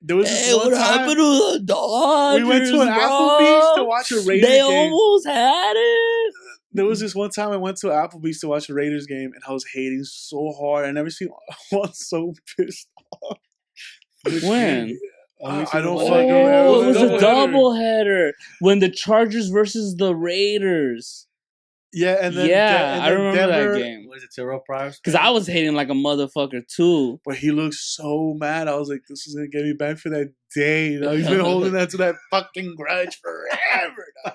There was this Hey, one what time happened to the Dodgers? we went to an bro? Applebee's to watch a Raiders They game. almost had it. There was this one time I went to Applebee's to watch a Raiders game, and I was hating so hard. I never seen one so pissed off. When? I don't Oh, fucking remember. it was a doubleheader. doubleheader when the Chargers versus the Raiders. Yeah, and then Yeah, I remember Denver, that game. Was it Terrell Pryor's? Because I was hating like a motherfucker too. But he looked so mad. I was like, this is gonna get me back for that day. You know? He's been holding that to that fucking grudge forever. Dog.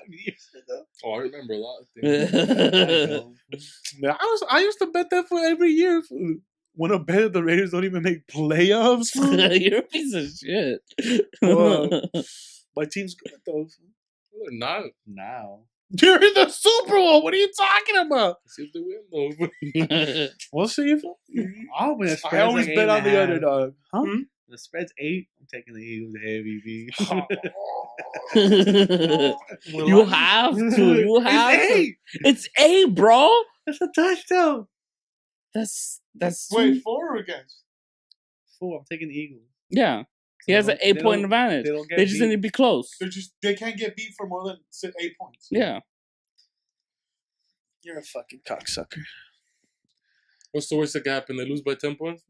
Oh, I remember a lot of things. Man, I used to bet that for every year. When I bet the Raiders don't even make playoffs. You're a piece of shit. Well, my team's good though. Well, they're not. Now. You're in the Super Bowl. What are you talking about? See if they win though. We'll see if Oh, but the I spread's always like bet on the 8.5. underdog. Huh? The spread's 8. I'm taking the Eagles heavy B. You have to. You have It's to. 8. It's A, bro. That's a touchdown. That's Wait, for or against? 4. I'm taking the Eagles. yeah. He has an They 8-point don't- advantage. they don't get They just beat. need to be close. They can't get beat for more than 8 points. Yeah. You're a fucking cocksucker. What's the worst that can happen? They lose by 10 points?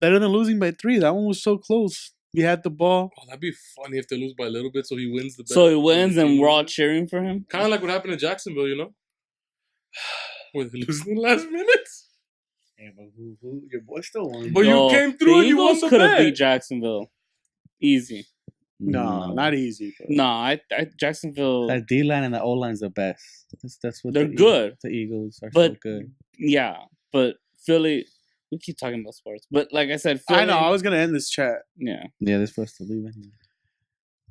Better than losing by 3. That one was so close. We had the ball. Oh, that'd be funny if they lose by a little bit so he wins the bet. So he wins and we're all cheering for him. Kind of like what happened in Jacksonville, you know? Where they lose in the last minutes. Hey, but who your boy still won. But you came through and you won the could have bet. beat Jacksonville. Easy. No, not easy. Bro. No, I Jacksonville. That D line and the O line's the best. That's what They're good. The Eagles are But- so good. Yeah, but Philly. We keep talking about sports, but like I said, Philly, I know. I was gonna end this chat. Yeah, Yeah, they're supposed to leave it.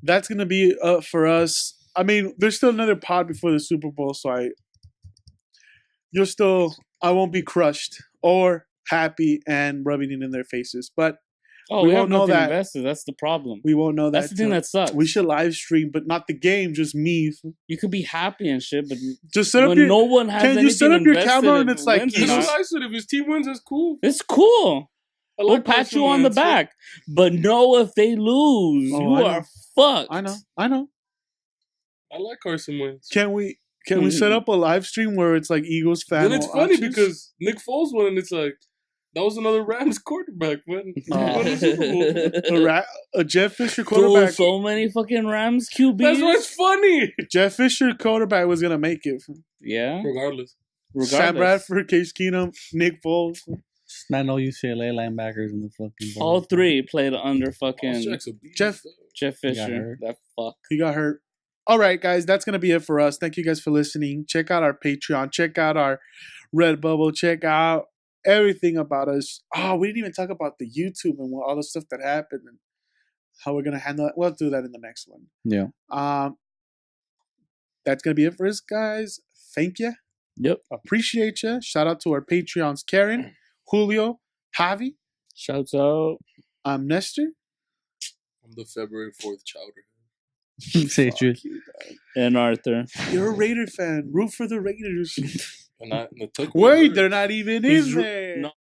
That's gonna be for us. I mean, there's still another pod before the Super Bowl, so I won't be crushed or happy and rubbing it in their faces, but Oh, We we, have won't know nothing that. invested. That's the problem. we won't know that. That's the thing till- that sucks. we should live stream, but not the game, just me. You could be happy and shit, but Just set up when your. no one has Can you anything set up your invested camera and in it's like, wins or you know, That's not, what I said. If his team wins, that's cool. it's cool. I We'll like pat Carson you on the Wentz. back, but no, if they lose, Oh, you I know. are fucked. I know. I like Carson Wentz. Can we set up a live stream where it's like Eagles fan? Then it's funny because Nick Foles won and it's like, that was another Rams quarterback, man. He won the Super Bowl. a Jeff Fisher Dude, quarterback. so many fucking Rams QBs. That's why it's funny. Jeff Fisher quarterback was gonna make it. Yeah, Regardless. Sam Bradford, Case Keenum, Nick Foles. Just not no UCLA linebackers in the fucking ball. All three played under fucking Jeff- Jeff got Fisher. hurt. That fuck. He got hurt. All right, guys, that's gonna be it for us. Thank you guys for listening. Check out our Patreon. Check out our Redbubble. Check out everything about us. Oh, we didn't even talk about the YouTube and all the stuff that happened and how we're gonna handle it. We'll do that in the next one. Yeah. That's gonna be it for us, guys. Thank you. Yep. Appreciate you. Shout out to our Patreons, Karen, Julio, Javi. Shouts out. I'm Nestor. I'm the February 4th chowder. Say it, Drew. And Arthur. You're a Raider fan. Root for the Raiders. And the Wait, they're not even in He's there. no.